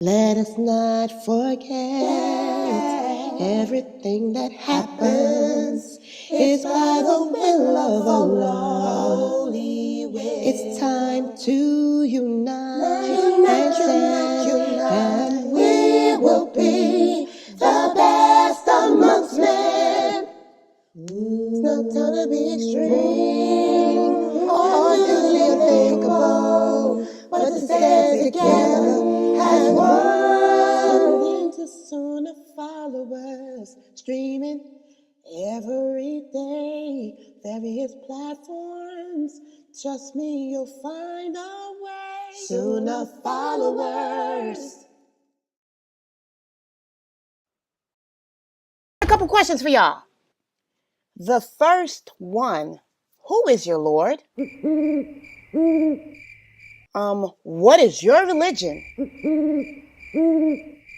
Let us not forget everything that happens is by the will of Allah. It's time to unite and stand, and we will be the best amongst men. It's not time to be extreme or newly unthinkable, but to stand together as one. Into Sunnah followers, streaming every day, various platforms. Trust me, you'll find a way. Sunnah followers. A couple questions for y'all. The first one, who is your Lord? What is your religion?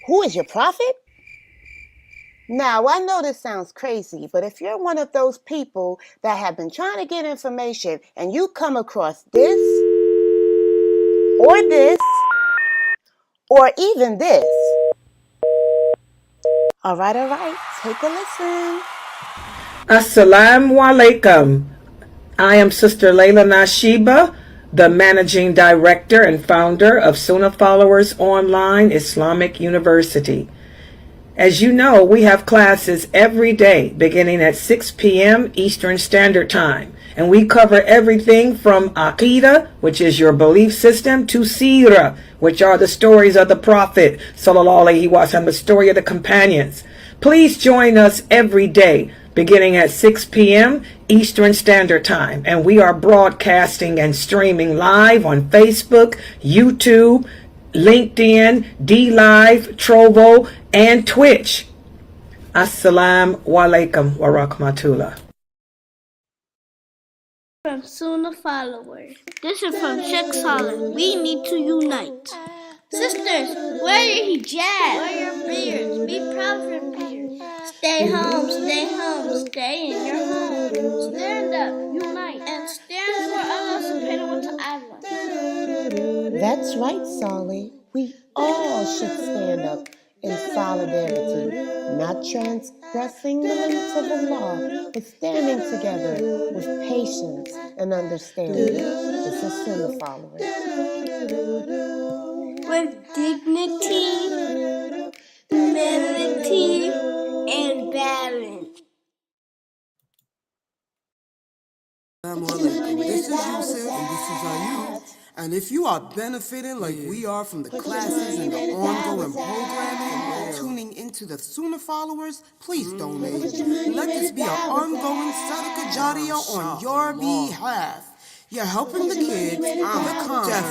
Who is your prophet? Now, I know this sounds crazy, but if you're one of those people that have been trying to get information and you come across this, or even this. All right, take a listen. Assalamu alaikum. I am Sister Laila Nasheeba, the Managing Director and Founder of Sunnahfollowers Online Islamic University. As you know, we have classes every day beginning at 6 p.m. Eastern Standard Time. And we cover everything from Aqidah, which is your belief system, to Seerah, which are the stories of the Prophet, Sallallahu Alaihi Wasallam, the story of the companions. Please join us every day beginning at 6 p.m. Eastern Standard Time. And we are broadcasting and streaming live on Facebook, YouTube, LinkedIn, DLive, Trovo, and Twitch. Assalamu alaikum wa rahmatullah. From Sunnah followers. This is from Sheikh Saleh. We need to unite. Sisters, wear your hijab, wear your beards, be proud of your beards. Stay home, stay in your home. Stand up, unite, and stand for Allah subhanahu wa ta'ala. That's right, Saleh. We all should stand up in solidarity, not transgressing the limits of Allah, but standing together with patience and understanding. This is Sunnah followers. With dignity, humility, and balance. This is Yusuf, and this is Ayub. And if you are benefiting like we are from the classes and the ongoing programming, tuning into the Sunnah followers, please donate. Let this be an ongoing Sadaqah Jariyah on your behalf. You're helping the kids, the deaf,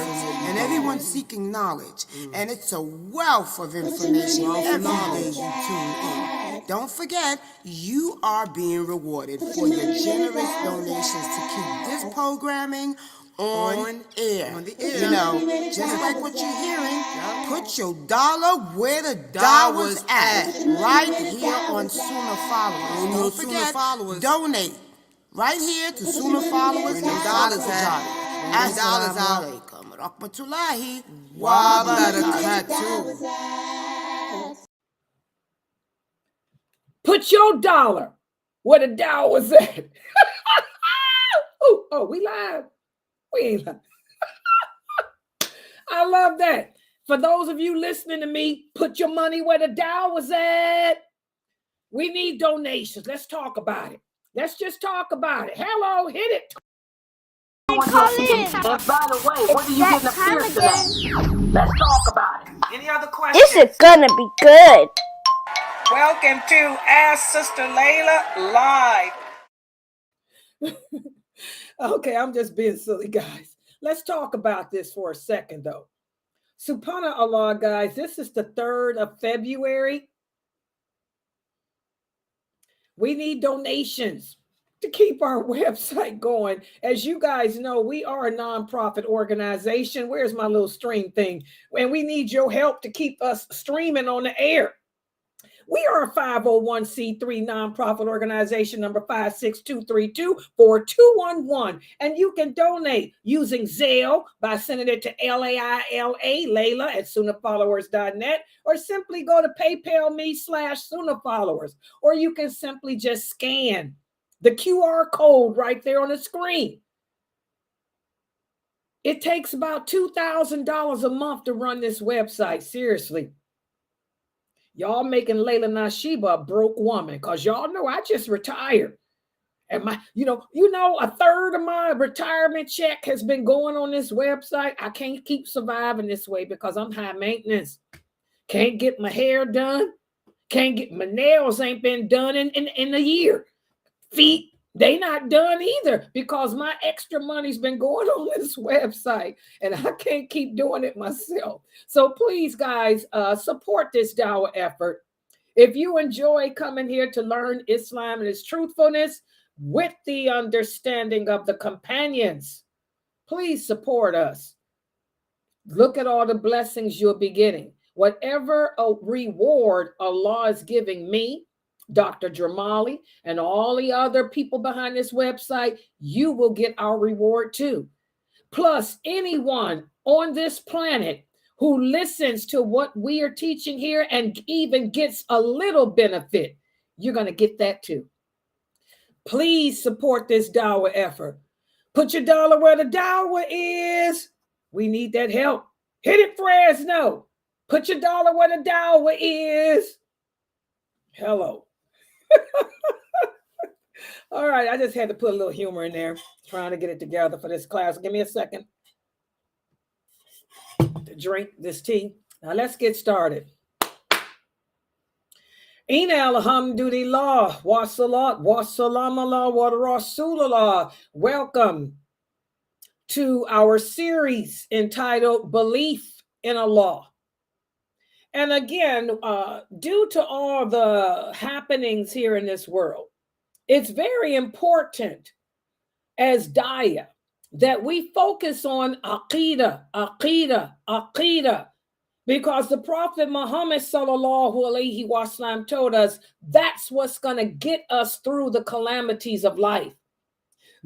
and everyone seeking knowledge. And it's a wealth of information every day you tune in. Don't forget, you are being rewarded for your generous donations to keep this programming on air. You know, just like what you're hearing, put your dollar where the dollar's at, right here on Sunnah Followers. Don't forget, donate right here to Sunnah Followers and dollars at. Assalamu alaikum rahmatullahi wa barakatuh. Put your dollar where the dollar was at. Oh, we live. We ain't live. I love that. For those of you listening to me, put your money where the dollar was at. We need donations. Let's talk about it. Let's just talk about it. Hello, hit it. Hey, call in. And by the way, what are you getting fierce about? Let's talk about it. Any other questions? This is gonna be good. Welcome to Ask Sister Laila Live. Okay, I'm just being silly, guys. Let's talk about this for a second, though. Subhanallah, guys, this is the 3rd of February. We need donations to keep our website going. As you guys know, we are a nonprofit organization. Where's my little stream thing? And we need your help to keep us streaming on the air. We are a 501c3 nonprofit organization, number 562324211. And you can donate using Zelle by sending it to Laila at SunnahFollowers.net, or simply go to PayPal me/SunnahFollowers, or you can simply just scan the QR code right there on the screen. It takes about $2,000 a month to run this website. Seriously. Y'all making Laila Nasheeba a broke woman, because y'all know I just retired. And my, a third of my retirement check has been going on this website. I can't keep surviving this way because I'm high maintenance. Can't get my hair done. Can't get my nails ain't been done in a year. Feet, they not done either because my extra money's been going on this website and I can't keep doing it myself. So please, guys, support this dawah effort. If you enjoy coming here to learn Islam and its truthfulness with the understanding of the companions, please support us. Look at all the blessings you'll be getting. Whatever reward Allah is giving me, Dr. Jamali, and all the other people behind this website, you will get our reward too. Plus, anyone on this planet who listens to what we are teaching here and even gets a little benefit, you're going to get that too. Please support this dawah effort. Put your dollar where the dawah is. We need that help. Hit it, Fresno. Put your dollar where the dawah is. Hello. All right, I just had to put a little humor in there, trying to get it together for this class. Give me a second to drink this tea. Now let's get started. Inna alhamdulillah wa salat wa salam ala wa rasulullah. Welcome to our series entitled Belief in Allah. And again, due to all the happenings here in this world, it's very important as da'ah that we focus on aqidah, because the Prophet Muhammad sallallahu alaihi wasallam told us that's what's going to get us through the calamities of life.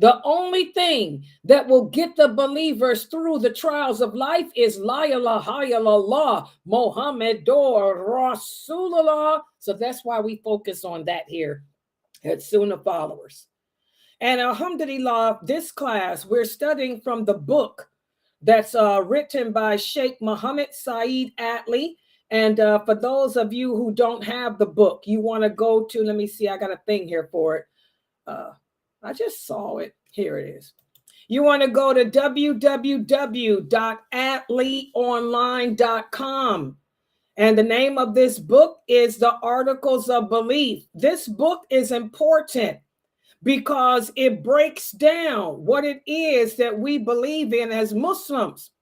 The only thing that will get the believers through the trials of life is La ilaha illallah Muhammadur Rasulullah. So that's why we focus on that here at Sunnah Followers. And alhamdulillah, this class, we're studying from the book that's written by Sheikh Muhammad Saeed Atli. And for those of you who don't have the book, you want to go to, let me see, I got a thing here for it. I just saw it. Here it is. You want to go to www.atlionline.com. And the name of this book is The Articles of Belief. This book is important because it breaks down what it is that we believe in as Muslims.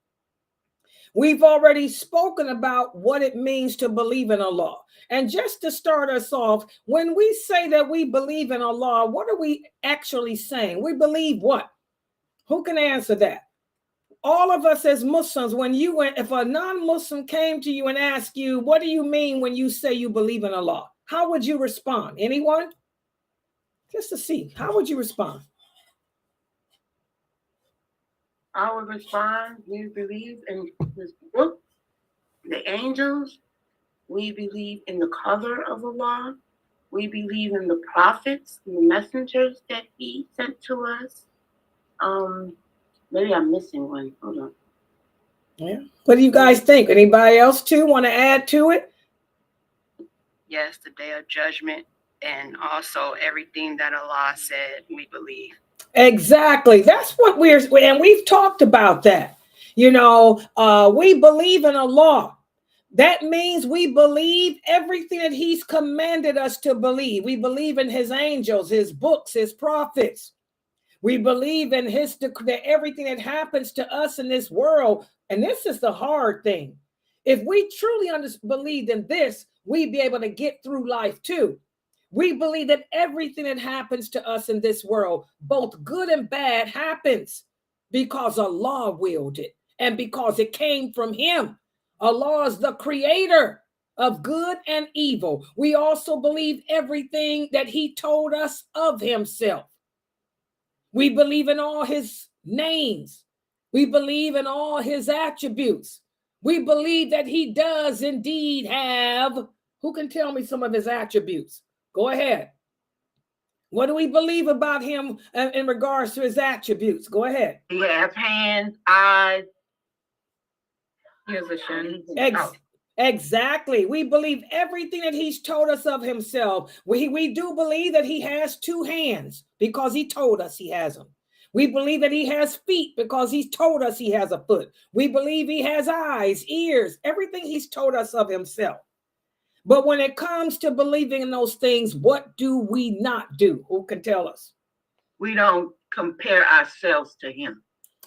We've already spoken about what it means to believe in Allah. And just to start us off, when we say that we believe in Allah, what are we actually saying? We believe what? Who can answer that? All of us as Muslims, if a non-Muslim came to you and asked you, what do you mean when you say you believe in Allah? How would you respond? Anyone? Just to see, how would you respond? I would respond, we believe in this book, the angels. We believe in the color of Allah. We believe in the prophets and the messengers that he sent to us. Maybe I'm missing one. Hold on. Yeah. What do you guys think? Anybody else too want to add to it? Yes, the day of judgment and also everything that Allah said we believe. Exactly. That's what and we've talked about that. We believe in Allah. That means we believe everything that he's commanded us to believe. We believe in his angels, his books, his prophets. We believe in everything that happens to us in this world. And this is the hard thing. If we truly believed in this, we'd be able to get through life too. We believe that everything that happens to us in this world, both good and bad, happens because Allah willed it and because it came from him. Allah is the creator. of good and evil. We also believe everything that he told us of himself. We believe in all his names. We believe in all his attributes. We believe that he does indeed have, who can tell me some of his attributes? Go ahead. What do we believe about him in regards to his attributes? Go ahead. He has hands, eyes. Here's a shin. Exactly. We believe everything that he's told us of himself. We do believe that he has 2 hands because he told us he has them. We believe that he has feet because he's told us he has a foot. We believe he has eyes, ears, everything he's told us of himself. But when it comes to believing in those things, what do we not do? Who can tell us? We don't compare ourselves to him.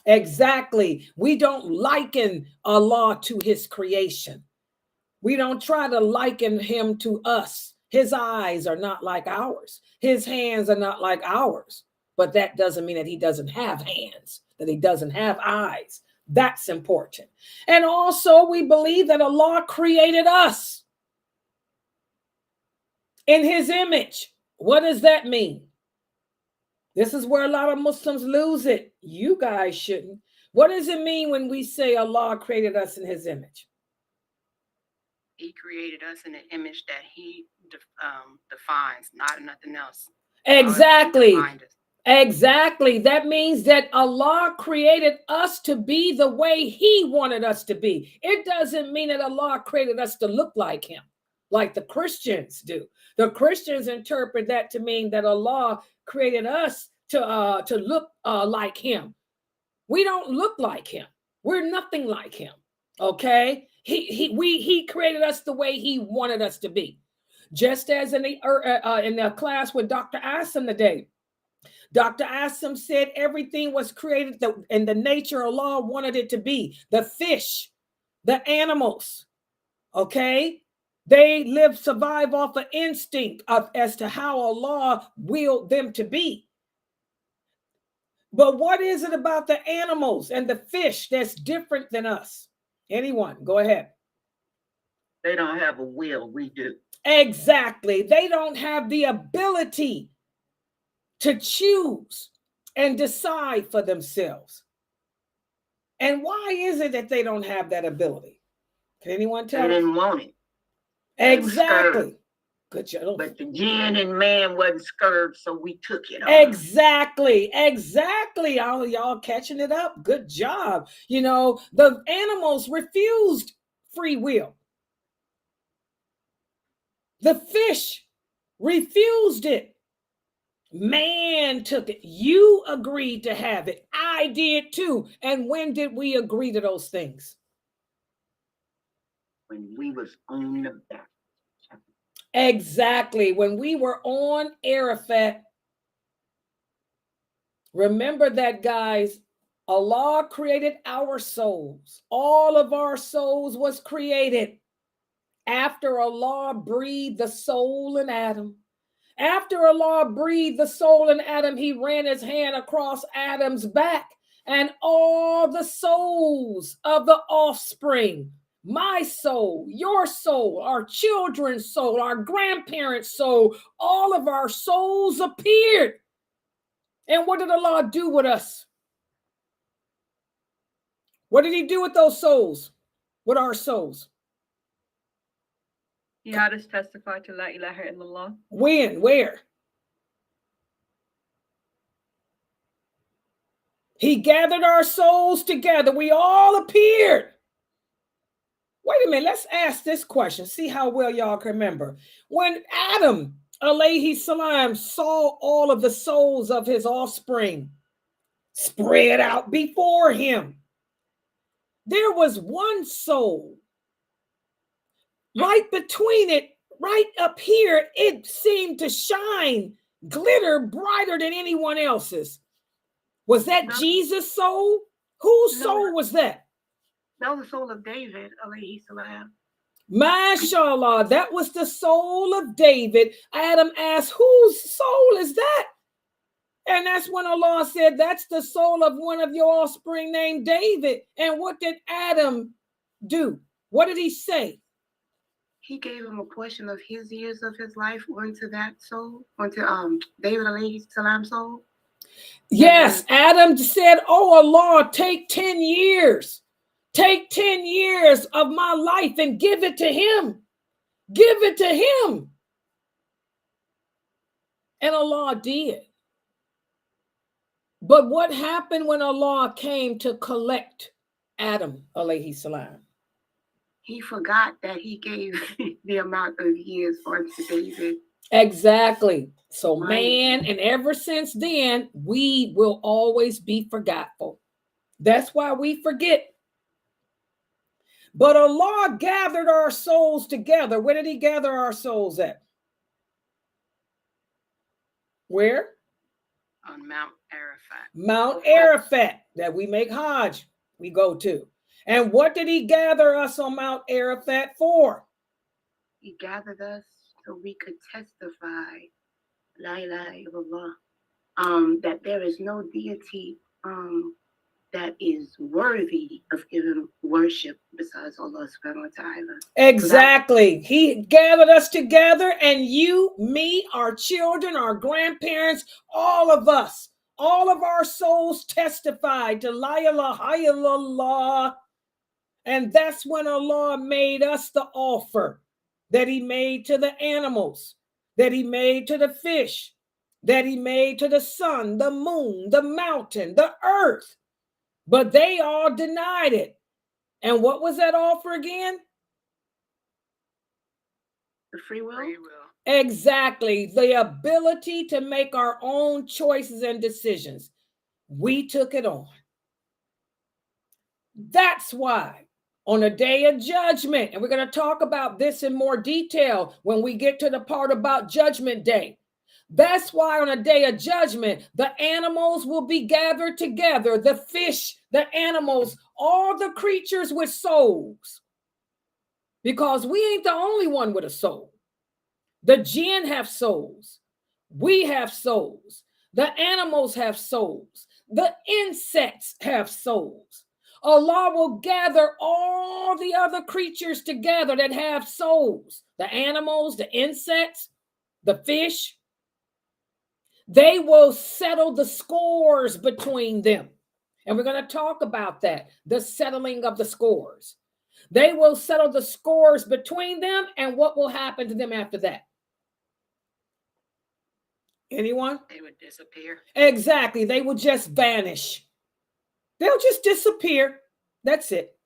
Exactly. We don't liken Allah to his creation. We don't try to liken him to us. His eyes are not like ours. His hands are not like ours. But that doesn't mean that he doesn't have hands, that he doesn't have eyes. That's important. And also, we believe that Allah created us in his image. What does that mean? This is where a lot of Muslims lose it. You guys shouldn't. What does it mean when we say Allah created us in his image? He created us in an image that he defines, not nothing else. Exactly. Exactly. That means that Allah created us to be the way he wanted us to be. It doesn't mean that Allah created us to look like him, like the Christians do. The Christians interpret that to mean that Allah created us to look like him. We don't look like him. We're nothing like him. Okay? He created us the way he wanted us to be. Just as in the class with Dr. Asim today, Dr. Asim said everything was created in the nature Allah wanted it to be. The fish, the animals, okay? They survive off of instinct as to how Allah willed them to be. But what is it about the animals and the fish that's different than us? Anyone, go ahead. They don't have a will, we do. Exactly. They don't have the ability to choose and decide for themselves. And why is it that they don't have that ability? Can anyone tell? They didn't want it. Exactly. Good job. But the jinn and man wasn't scared, so we took it on. Exactly. Exactly. All of y'all catching it up. Good job. You know, the animals refused free will. The fish refused it. Man took it. You agreed to have it. I did too. And when did we agree to those things? When we was on the back. Exactly. When we were on Arafat. Remember that, guys. Allah created our souls. All of our souls was created after Allah breathed the soul in Adam. After Allah breathed the soul in Adam, he ran his hand across Adam's back, and all the souls of the offspring, my soul, your soul, our children's soul, our grandparents' soul, all of our souls appeared. And what did Allah do with us? What did he do with those souls? With our souls? He had us testify to La ilaha illallah. When? Where? He gathered our souls together. We all appeared. Wait a minute. Let's ask this question. See how well y'all can remember. When Adam, alayhi salam, saw all of the souls of his offspring spread out before him, there was one soul right between it, right up here. It seemed to shine, glitter brighter than anyone else's. Was that Jesus' soul? Whose soul was that? That was the soul of David, alayhi salam. MashaAllah, that was the soul of David. Adam asked, whose soul is that? And that's when Allah said, that's the soul of one of your offspring named David. And what did Adam do? What did he say? He gave him a portion of his years of his life onto that soul, onto David alayhi salam's soul. Yes, Adam said, "Oh Allah, take 10 years. Take 10 years of my life and give it to him. Give it to him." And Allah did. But what happened when Allah came to collect Adam alayhi salam? He forgot that he gave the amount of years onto David. Exactly. So Right. man, and ever since then, we will always be forgetful. That's why we forget. But Allah gathered our souls together. Where did he gather our souls at? Where? On Mount Arafat. Mount Arafat, that we make Hajj, we go to. And what did he gather us on Mount Arafat for? He gathered us so we could testify, La ilaha illallah, that there is no deity that is worthy of giving worship besides Allah subhanahu wa ta'ala. Exactly. He gathered us together, and you, me, our children, our grandparents, all of us, all of our souls testified to La ilaha illallah. And that's when Allah made us the offer that he made to the animals, that he made to the fish, that he made to the sun, the moon, the mountain, the earth. But they all denied it. And what was that offer again? The free will? Free will. Exactly. The ability to make our own choices and decisions. We took it on. That's why on a day of judgment, and we're going to talk about this in more detail when we get to the part about Judgment Day. That's why on a day of judgment, the animals will be gathered together, the fish, the animals, all the creatures with souls. Because we ain't the only one with a soul. The jinn have souls. We have souls. The animals have souls. The insects have souls. Allah will gather all the other creatures together that have souls. The animals, the insects, the fish. They will settle the scores between them. And we're going to talk about that, the settling of the scores. They will settle the scores between them, and what will happen to them after that? Anyone? They would disappear. Exactly. They will just vanish. They'll just disappear. That's it.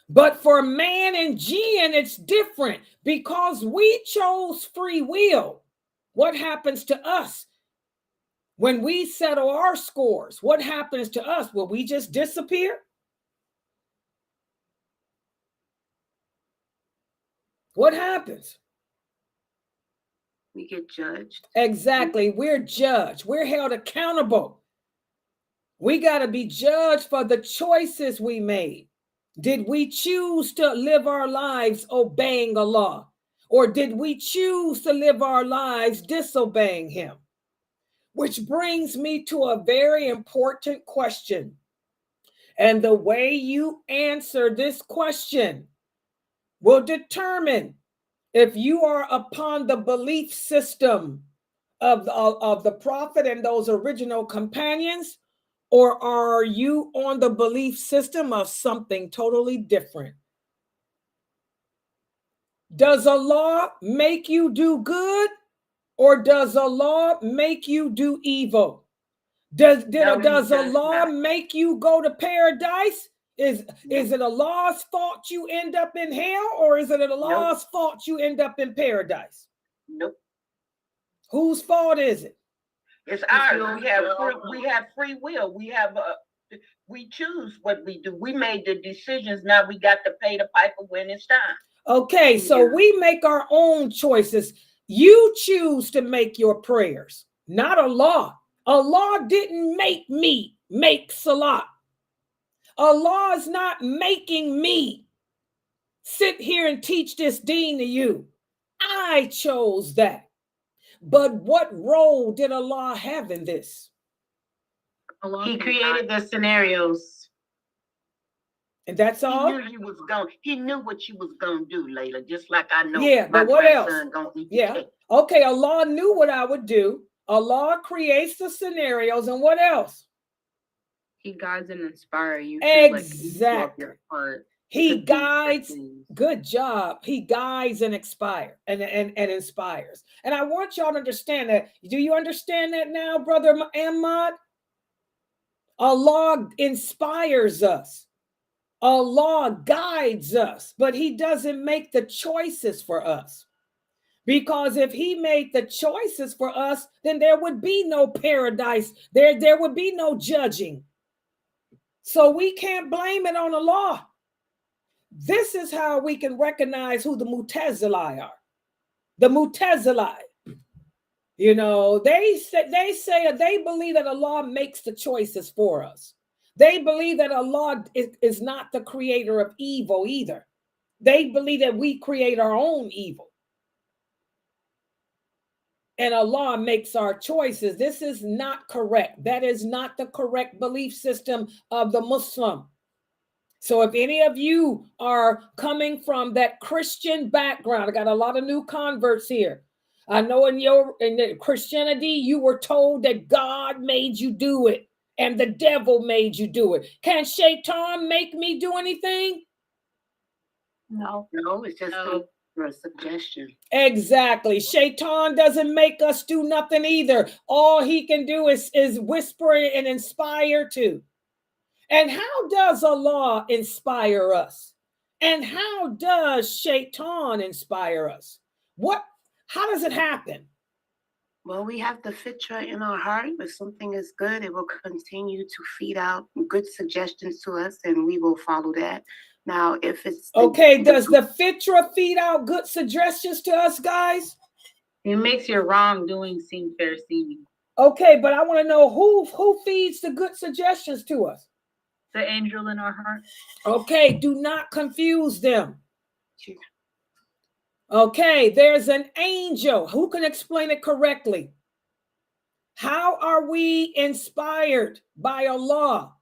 But for man and jinn, it's different because we chose free will. What happens to us when we settle our scores? What happens to us? Will we just disappear? What happens? We get judged. Exactly. We're judged. We're held accountable. We got to be judged for the choices we made. Did we choose to live our lives obeying Allah? Or did we choose to live our lives disobeying him? Which brings me to a very important question. And the way you answer this question will determine if you are upon the belief system of the prophet and those original companions, or are you on the belief system of something totally different? Does Allah make you do good, or does Allah make you do evil? Does Allah make you go to paradise? Is it Allah's fault you end up in hell, or is it Allah's fault you end up in paradise? Nope. Whose fault is it? It's ours. We have free will. We choose what we do. We made the decisions. Now we got to pay the piper when it's time. Okay, so we make our own choices. You choose to make your prayers, not Allah. Allah didn't make me make salat. Allah is not making me sit here and teach this deen to you. I chose that. But what role did Allah have in this? He created the scenarios. And that's all? He knew you was going. He knew what you was gonna do, Layla. Just like I know. Yeah, my but what else? grandson gonna eat the Yeah. cake. Okay, Allah knew what I would do. Allah creates the scenarios, and what else? He guides and inspires you. Exactly. He to do guides. things. Good job. He guides and inspires. And I want y'all to understand that. Do you understand that now, Brother Ahmad? Allah inspires us. Allah guides us, but he doesn't make the choices for us. Because if he made the choices for us, then there would be no paradise. There would be no judging. So we can't blame it on Allah. This is how we can recognize who the Mu'tazili are. The Mu'tazili, you know, they believe that Allah makes the choices for us. They believe that Allah is not the creator of evil either. They believe that we create our own evil. And Allah makes our choices. This is not correct. That is not the correct belief system of the Muslim. So if any of you are coming from that Christian background, I got a lot of new converts here. I know in Christianity, you were told that God made you do it and the devil made you do it. Can Shaitan make me do anything? No, it's just a suggestion. Exactly. Shaitan doesn't make us do nothing either. All he can do is whisper and inspire too. And how does Allah inspire us? And how does Shaitan inspire us? How does it happen? Well, we have the fitra in our heart. If something is good, it will continue to feed out good suggestions to us, and we will follow that. Now, if it's okay, does the fitra feed out good suggestions to us, guys? It makes your wrongdoing seem fair seeming. Okay, but I want to know who feeds the good suggestions to us? The angel in our heart. Okay, do not confuse them. Okay, there's an angel. Who can explain it correctly? How are we inspired by Allah?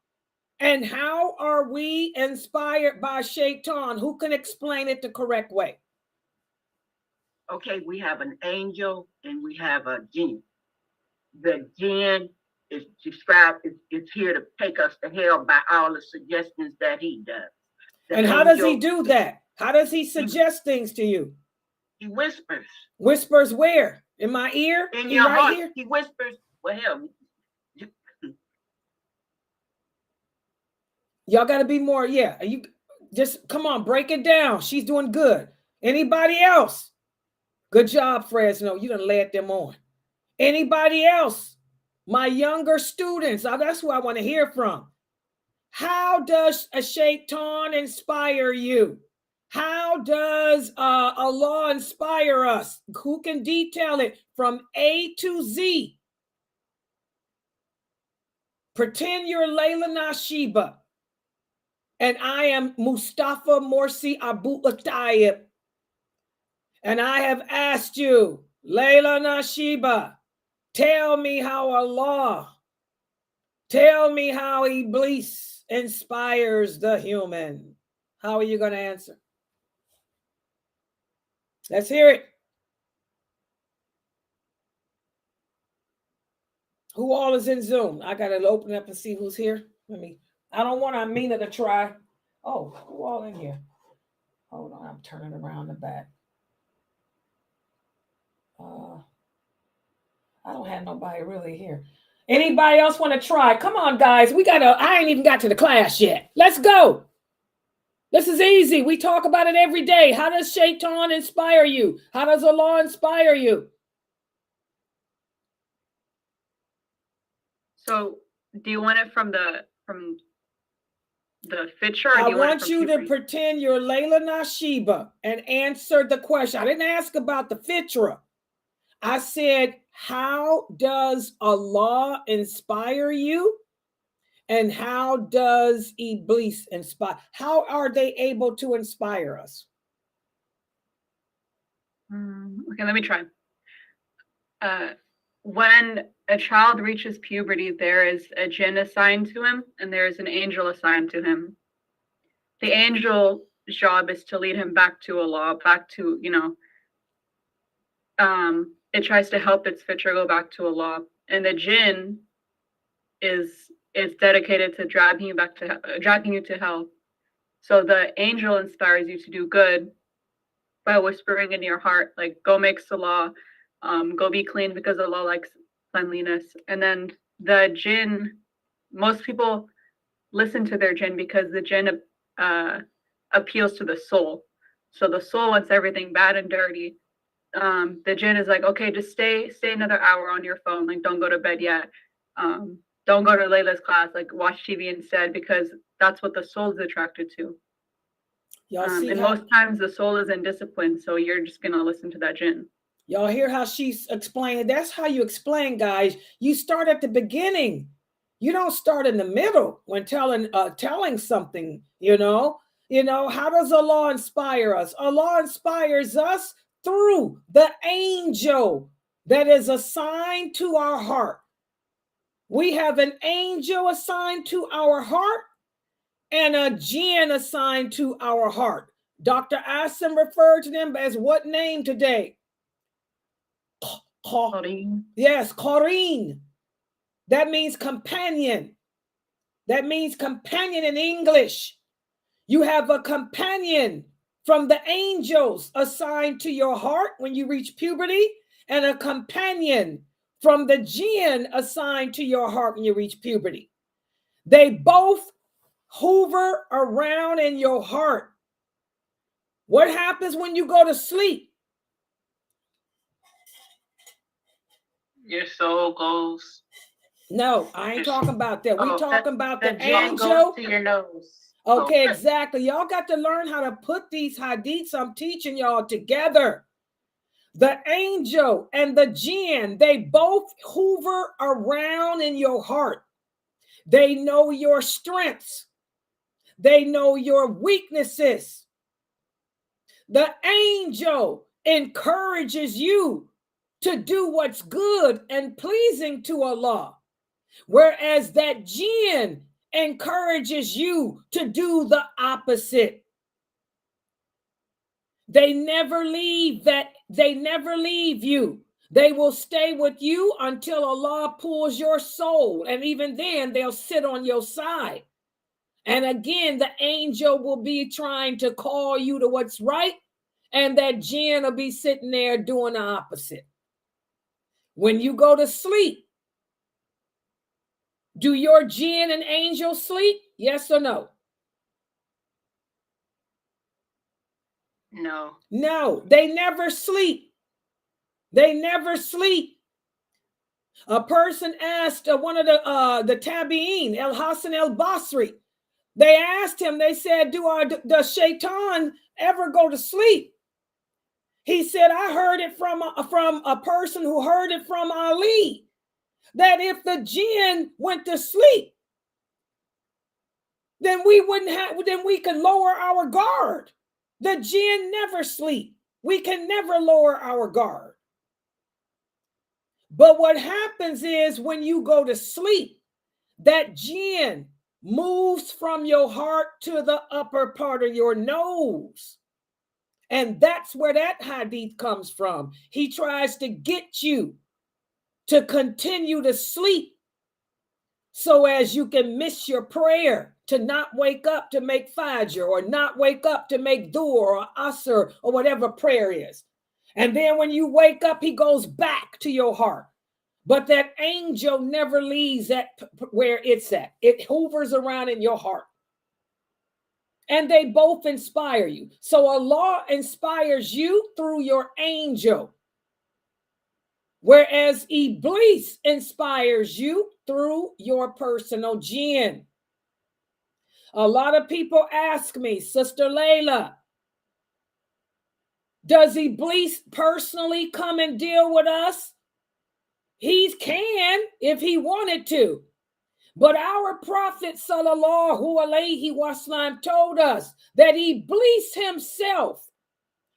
And how are we inspired by Shaitan? Who can explain it the correct way? Okay, we have an angel and we have a jinn. The jinn is described, it's here to take us to hell by all the suggestions that he does. And how does he do that? How does he suggest things to you? He whispers. Whispers where? In my ear? In your right heart. Here? He whispers, well, hell. Y'all got to be more, yeah. You just, come on, break it down. She's doing good. Anybody else? Good job, Fresno. You done led them on. Anybody else? My younger students, that's who I want to hear from. How does a Shaitan inspire you? How does Allah inspire us? Who can detail it from A to Z? Pretend you're Laila Nasheeba. And I am Mustafa Morsi Abu Atayib. And I have asked you, Laila Nasheeba, tell me how Allah, tell me how Iblis inspires the human. How are you going to answer? Let's hear it. Who all is in Zoom? I got to open up and see who's here. I don't want Amina to try. Oh, who all in here? Hold on, I'm turning around the back. I don't have nobody really here. Anybody else want to try? Come on, guys. I ain't even got to the class yet. Let's go. This is easy. We talk about it every day. How does Shaitan inspire you? How does Allah inspire you? So do you want it from the fitra? I want you to pretend you're Laila Nasheeba and answer the question. I didn't ask about the fitra. I said, how does Allah inspire you? And how does Iblis inspire? How are they able to inspire us? Okay, let me try. When a child reaches puberty, there is a jinn assigned to him and there is an angel assigned to him. the angel's job is to lead him back to Allah, back to, it tries to help its fitra go back to Allah. And the jinn is dedicated to dragging you to hell. So the angel inspires you to do good by whispering in your heart, like, go make salah, go be clean because Allah likes cleanliness. And then the jinn, most people listen to their jinn because the jinn appeals to the soul. So the soul wants everything bad and dirty. The jinn is like, okay, just stay another hour on your phone. Like, don't go to bed yet. Don't go to Layla's class. Like, watch TV instead, because that's what the soul is attracted to. And most times the soul is in discipline, so you're just gonna listen to that jinn. Y'all hear how she's explaining? That's how you explain, guys. You start at the beginning. You don't start in the middle when telling something. How does Allah inspire us? Allah inspires us through the angel that is assigned to our heart. We have an angel assigned to our heart and a jinn assigned to our heart. Dr. Asim referred to them as what name today? Qareen. Yes, Qareen. That means companion. That means companion in English. You have a companion from the angels assigned to your heart when you reach puberty, and a companion from the jinn assigned to your heart when you reach puberty. They both hover around in your heart. What happens when you go to sleep? Your soul goes. No, I ain't talking about that. We're talking about the angel. Goes to your nose. Okay, exactly. Y'all got to learn how to put these hadiths I'm teaching y'all together. The angel and the jinn, they both hover around in your heart. They know your strengths. They know your weaknesses. The angel encourages you to do what's good and pleasing to Allah, whereas that jinn encourages you to do the opposite. They never leave you. They will stay with you until Allah pulls your soul, and even then they'll sit on your side. And again, the angel will be trying to call you to what's right, and that jinn will be sitting there doing the opposite. When you go to sleep, do your jinn and angel sleep? Yes or no? No. No, they never sleep. They never sleep. A person asked one of the tabi'in, Al-Hasan al-Basri, they asked him, they said, does shaitan ever go to sleep? He said, I heard it from a person who heard it from Ali, that if the jinn went to sleep, then we could lower our guard. The jinn never sleep. We can never lower our guard. But what happens is when you go to sleep, that jinn moves from your heart to the upper part of your nose. And that's where that hadith comes from. He tries to get you to continue to sleep so as you can miss your prayer, to not wake up to make fajr, or not wake up to make dhuhr or asr or whatever prayer is. And then when you wake up, he goes back to your heart. But that angel never leaves at where it's at. It hovers around in your heart. And they both inspire you. So Allah inspires you through your angel, whereas Iblis inspires you through your personal jinn. A lot of people ask me, Sister Laila, does Iblis personally come and deal with us? He can if he wanted to. But our Prophet sallallahu alaihi wasallam told us that Iblis himself,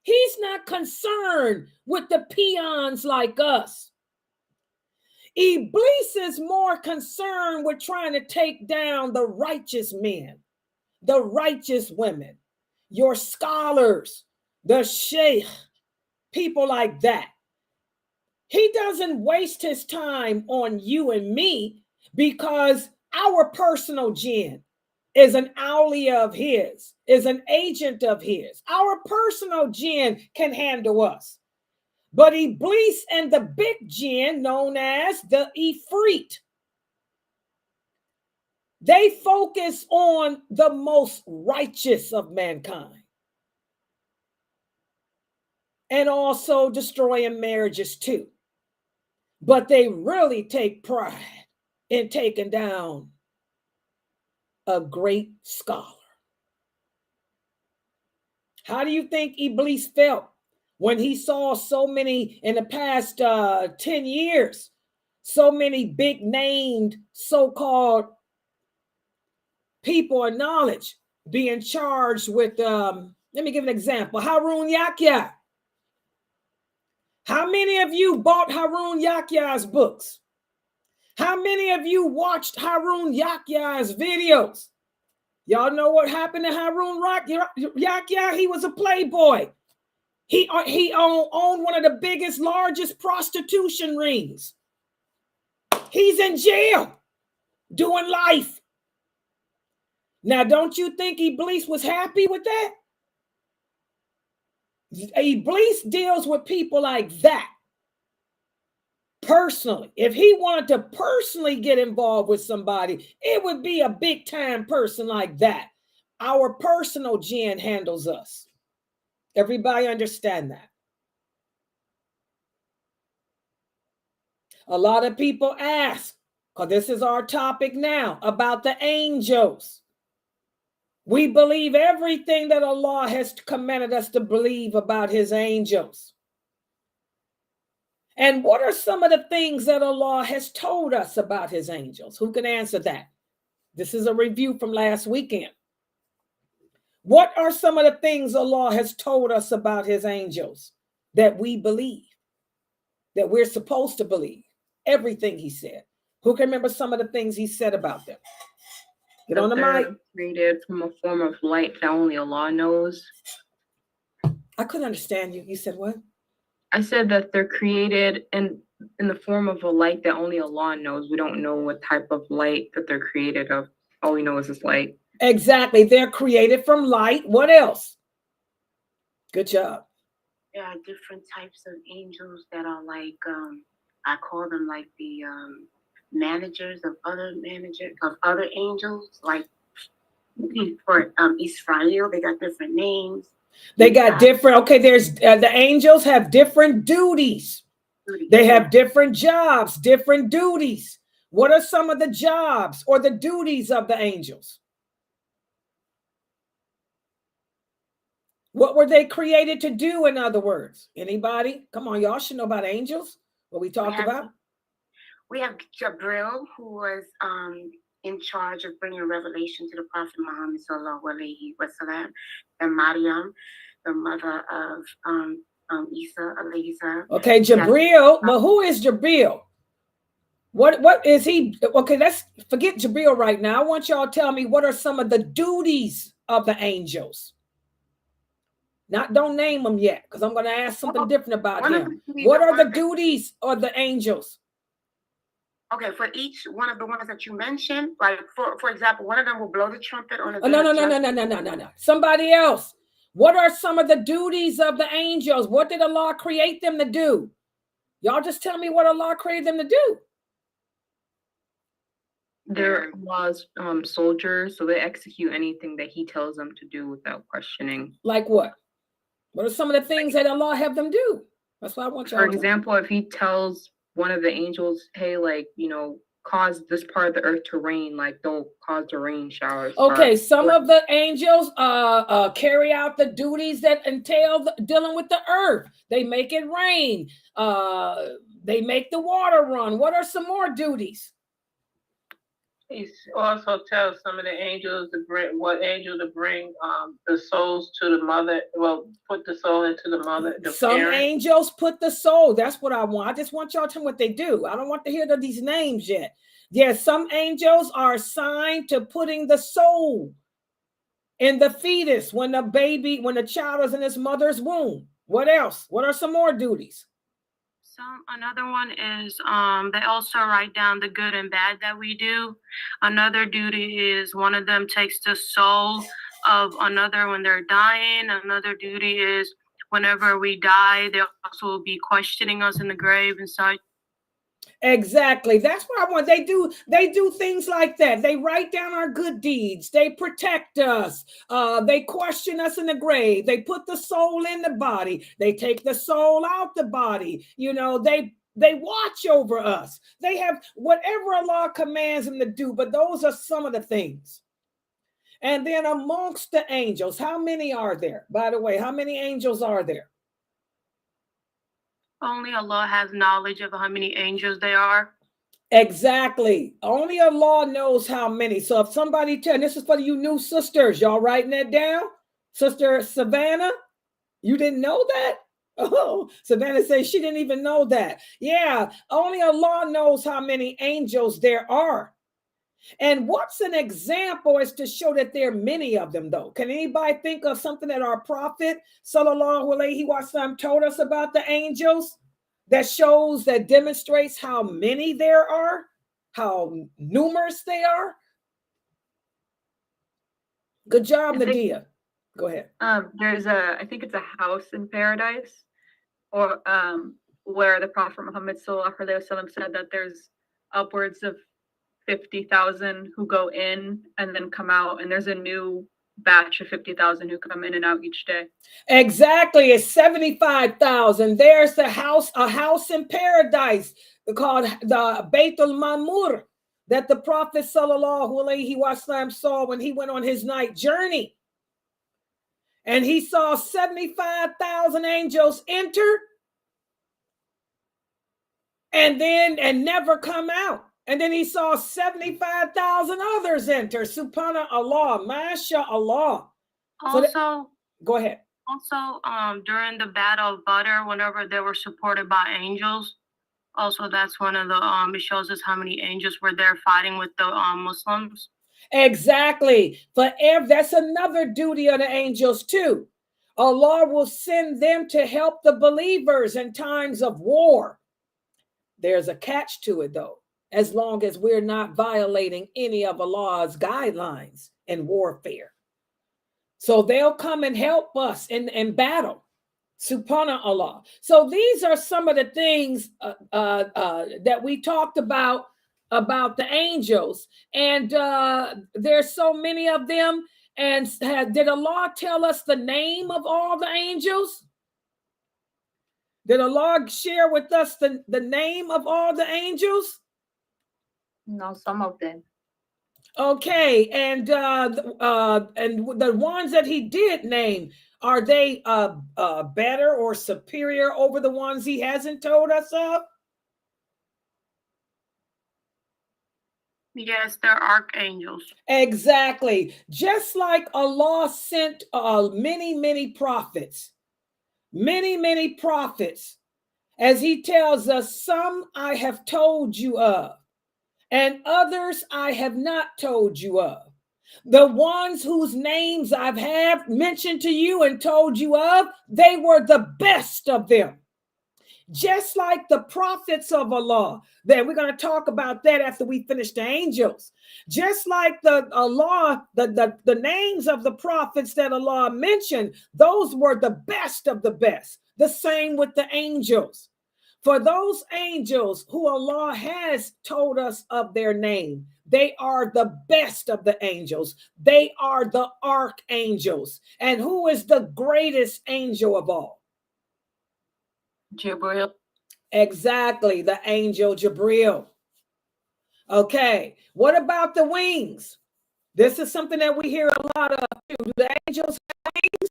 he's not concerned with the peons like us. Iblis is more concerned with trying to take down the righteous men, the righteous women, your scholars, the sheikh, people like that. He doesn't waste his time on you and me because our personal jinn is an awliya of his, is an agent of his. Our personal jinn can handle us. But Iblis and the big jinn, known as the Ifrit, they focus on the most righteous of mankind. And also destroying marriages too. But they really take pride in taking down a great scholar. How do you think Iblis felt when he saw so many in the past 10 years, so many big named so-called people of knowledge being charged with, let me give an example, Harun Yahya. How many of you bought Harun Yahya's books? How many of you watched Harun Yahya's videos? Y'all know what happened to Harun Yahya? He was a playboy. He owned one of the biggest, largest prostitution rings. He's in jail doing life. Now, don't you think Iblis was happy with that? Iblis deals with people like that personally. If he wanted to personally get involved with somebody, it would be a big time person like that. Our personal jinn handles us. Everybody understand that? A lot of people ask, because this is our topic now, about the angels. We believe everything that Allah has commanded us to believe about his angels. And what are some of the things that Allah has told us about his angels? Who can answer that? This is a review from last weekend. What are some of the things Allah has told us about his angels that we believe, that we're supposed to believe? Everything he said. Who can remember some of the things he said about them? Get on the mic. Created from a form of light that only Allah knows. I couldn't understand you. You said what? I said that they're created in the form of a light that only Allah knows. We don't know what type of light that they're created of. All we know is this light. Exactly. They're created from light. What else? Good job. There are different types of angels that are like, I call them like the managers of other angels. Like for Israel, they got different names. They got different. Okay, there's the angels have different duties. They have different jobs, different duties. What are some of the jobs or the duties of the angels? What were they created to do, in other words? Anybody? Come on, y'all should know about angels. What we talked about? We have Jabril, who was in charge of bringing revelation to the Prophet Muhammad sallallahu alaihi wasallam, and Maryam, the mother of Isa alayhi salam. Okay, Jabril, but who is Jabril? What is he? Okay, let's forget Jabril right now. I want y'all to tell me what are some of the duties of the angels. Don't name them yet, because I'm going to ask something different about him. What are the duties of the angels? Okay, for each one of the ones that you mentioned, like for example, one of them will blow the trumpet on the No. Somebody else. What are some of the duties of the angels? What did Allah create them to do? Y'all just tell me what Allah created them to do. They're Allah's soldiers, so they execute anything that he tells them to do without questioning. Like what? What are some of the things that Allah have them do? That's what I want y'all to. For example, if he tells one of the angels, hey, like, cause this part of the earth to rain, like don't cause the rain showers. Okay, some of the angels carry out the duties that entail dealing with the earth. They make it rain. They make the water run. What are some more duties? He also tells some of the angels to bring the souls to the mother. Well, put the soul into the mother. Some angels put the soul. That's what I want. I just want y'all to tell me what they do. I don't want to hear these names yet. Yes, some angels are assigned to putting the soul In the fetus, when the child is in his mother's womb. What else? What are some more duties? Another one is they also write down the good and bad that we do. Another duty is one of them takes the soul of another when they're dying. Another duty is whenever we die, they also will be questioning us in the grave and such. Exactly. That's what I want. They do things like that. They write down our good deeds. They protect us. They question us in the grave. They put the soul in the body. They take the soul out the body. You know, they watch over us. They have whatever Allah commands them to do, but those are some of the things. And then amongst the angels, how many are there? By the way, how many angels are there? Only Allah has knowledge of how many angels there are. Exactly. Only Allah knows how many. So if somebody tell, this is for you new sisters, y'all writing that down? Sister Savannah, you didn't know that? Oh, Savannah says she didn't even know that. Yeah, only Allah knows how many angels there are. And what's an example is to show that there are many of them, though. Can anybody think of something that our prophet, sallallahu alaihi wasallam, told us about the angels that shows, that demonstrates how many there are, how numerous they are? Good job, Nadia. Go ahead. There's I think it's a house in paradise, or where the Prophet Muhammad sallallahu alaihi wasallam said that there's upwards of 50,000 who go in and then come out, and there's a new batch of 50,000 who come in and out each day. Exactly. It's 75,000. There's a house in paradise called the Bayt al-Mamur that the Prophet sallallahu alaihi wasallam saw when he went on his night journey. And he saw 75,000 angels enter and never come out. And then he saw 75,000 others enter. Subhanallah, mashallah. Also, go ahead. Also, during the Battle of Badr, whenever they were supported by angels, also that's one of the it shows us how many angels were there fighting with the Muslims. Exactly. That's another duty of the angels too. Allah will send them to help the believers in times of war. There's a catch to it, though. As long as we're not violating any of Allah's guidelines in warfare. So they'll come and help us in battle. Subhanallah. So these are some of the things that we talked about the angels. And there's so many of them. And did Allah tell us the name of all the angels? Did Allah share with us the name of all the angels? No, some of them. Okay, and the ones that he did name, are they better or superior over the ones he hasn't told us of? Yes, they're archangels. Exactly. Just like Allah sent many prophets, many prophets, as he tells us, some I have told you of, and others I have not told you of. The ones whose names I've have mentioned to you and told you of, they were the best of them. Just like the prophets of Allah. Then we're going to talk about that after we finish the angels. Just like the names of the prophets that Allah mentioned, those were the best of the best. The same with the angels. For those angels who Allah has told us of their name, they are the best of the angels. They are the archangels. And who is the greatest angel of all? Jibril. Exactly, the angel Jibril. Okay, what about the wings? This is something that we hear a lot of too. Do the angels have wings?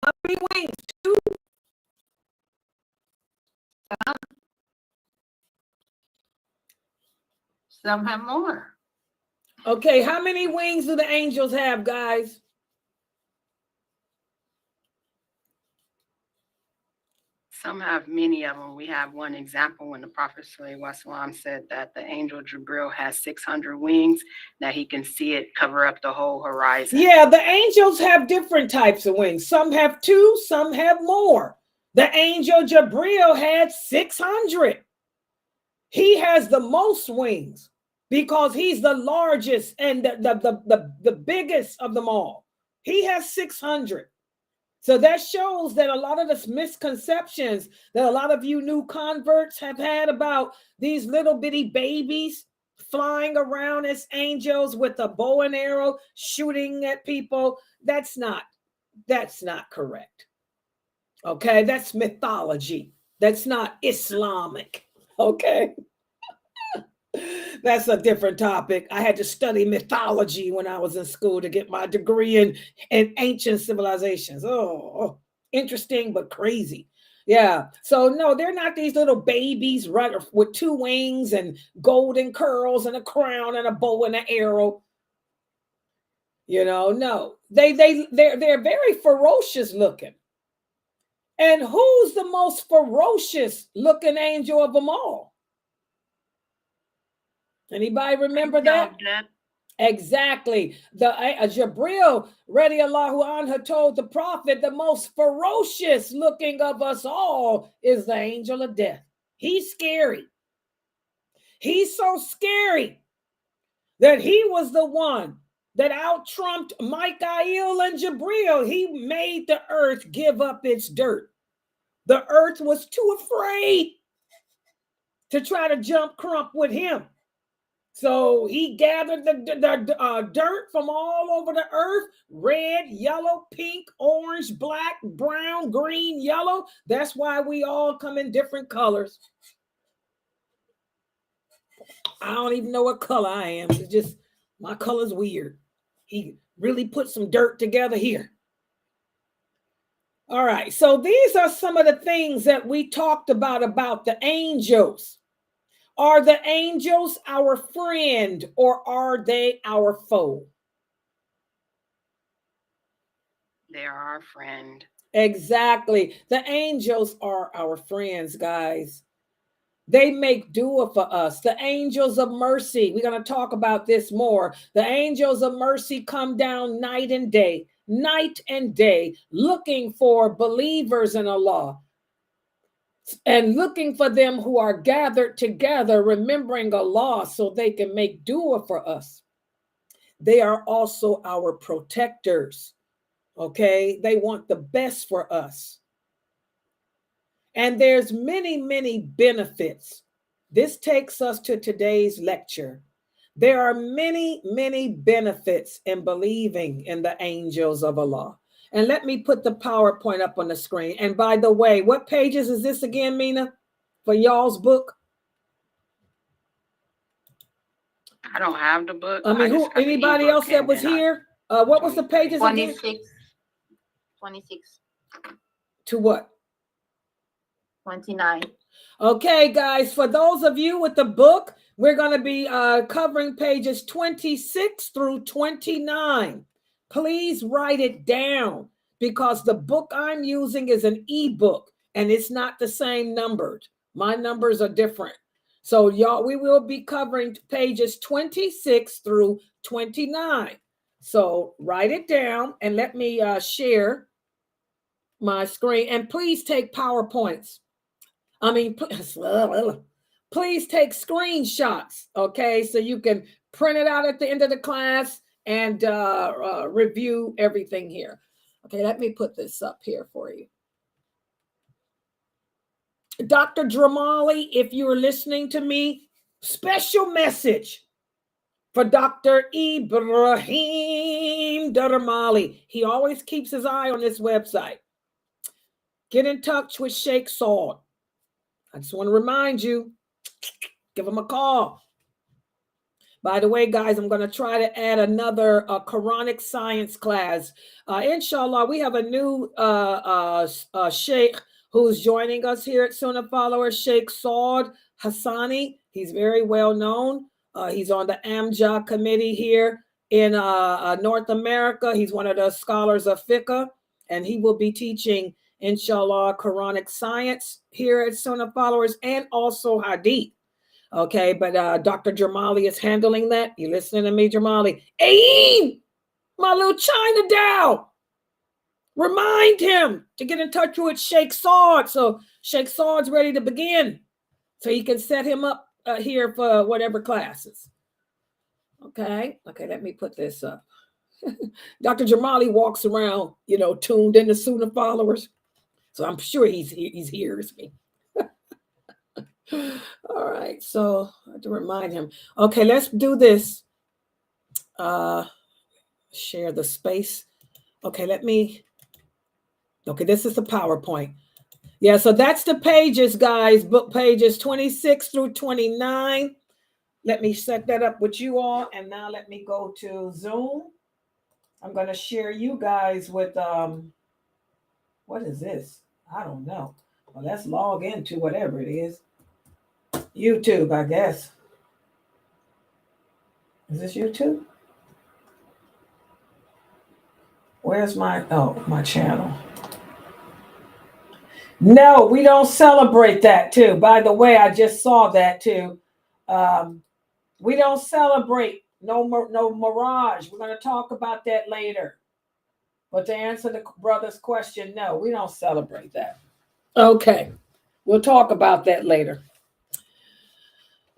How many wings? 2? Some have more. Okay, how many wings do the angels have, guys? Some have many of them. We have one example when the Prophet ﷺ said that the angel Jibril has 600 wings, that he can see it cover up the whole horizon. Yeah, the angels have different types of wings. Some have 2, some have more. The angel Jibril had 600. He has the most wings because he's the largest and the biggest of them all. He has 600. So that shows that a lot of the misconceptions that a lot of you new converts have had about these little bitty babies flying around as angels with a bow and arrow shooting at people, that's not correct. Okay, that's mythology. That's not Islamic. Okay. That's a different topic. I had to study mythology when I was in school to get my degree in ancient civilizations. Oh, interesting, but crazy. Yeah. So no, they're not these little babies right with 2 wings and golden curls and a crown and a bow and an arrow. You know, no, they're very ferocious looking. And who's the most ferocious looking angel of them all? Anybody remember that? Exactly. The Jibril, radiallahu anhu, told the Prophet the most ferocious looking of us all is the angel of death. He's scary. He's so scary that he was the one that out-trumped Michael and Jibril. He made the earth give up its dirt. The earth was too afraid to try to jump crump with him. So he gathered the dirt from all over the earth, red, yellow, pink, orange, black, brown, green, yellow. That's why we all come in different colors. I don't even know what color I am. It's just my color's weird. He really put some dirt together here. All right, so these are some of the things that we talked about the angels. Are the angels our friend or are they our foe? They are our friend. Exactly. The angels are our friends, guys. They make dua for us. The angels of mercy. We're going to talk about this more. The angels of mercy come down night and day, looking for believers in Allah. And looking for them who are gathered together, remembering Allah so they can make dua for us. They are also our protectors. Okay, they want the best for us. And there's many, many benefits. This takes us to today's lecture. There are many, many benefits in believing in the angels of Allah. And let me put the PowerPoint up on the screen. And by the way, what pages is this again, Mina, for y'all's book? I don't have the book. I mean, anybody else that was here? What was the pages 26. again? 26. To what? 29. Okay, guys, for those of you with the book, we're going to be covering pages 26 through 29. Please write it down because the book I'm using is an ebook and it's not the same numbered. My numbers are different. So y'all, we will be covering pages 26 through 29. So write it down and let me share my screen. And please take PowerPoints. I mean, please take screenshots, okay? So you can print it out at the end of the class and review everything here. Okay, let me put this up here for you. Dr. Dramali, if you're listening to me, special message for Dr. Ibrahim Dramali. He always keeps his eye on this website. Get in touch with Sheikh Saud. I just want to remind you, give him a call. By the way, guys, I'm going to try to add another Quranic science class. Inshallah, we have a new sheikh who's joining us here at Sunnah Followers, Sheikh Saud Hassani. He's very well known. He's on the Amjad committee here in North America. He's one of the scholars of fiqh, and he will be teaching inshallah, Quranic science here at Sunnah Followers, and also Hadith. Okay, but Dr. Jamali is handling that. You listening to me, Jamali? Aim, my little China doll. Remind him to get in touch with Sheikh Saud. So Sheikh Saud's ready to begin. So he can set him up here for whatever classes. Okay, let me put this up. Dr. Jamali walks around, tuned into Sunnah Followers. So I'm sure he hears me. All right, so I have to remind him. Okay, let's do this. Share the space. Okay, this is the PowerPoint. Yeah, so that's the pages, guys, book pages 26 through 29. Let me set that up with you all. And now let me go to Zoom. I'm going to share you guys with, what is this? I don't know. Well, let's log into whatever it is. YouTube, I guess. Is this YouTube? Where's my channel? No, we don't celebrate that too. By the way, I just saw that too. We don't celebrate no mirage. We're going to talk about that later. But to answer the brother's question, no, we don't celebrate that. Okay, we'll talk about that later.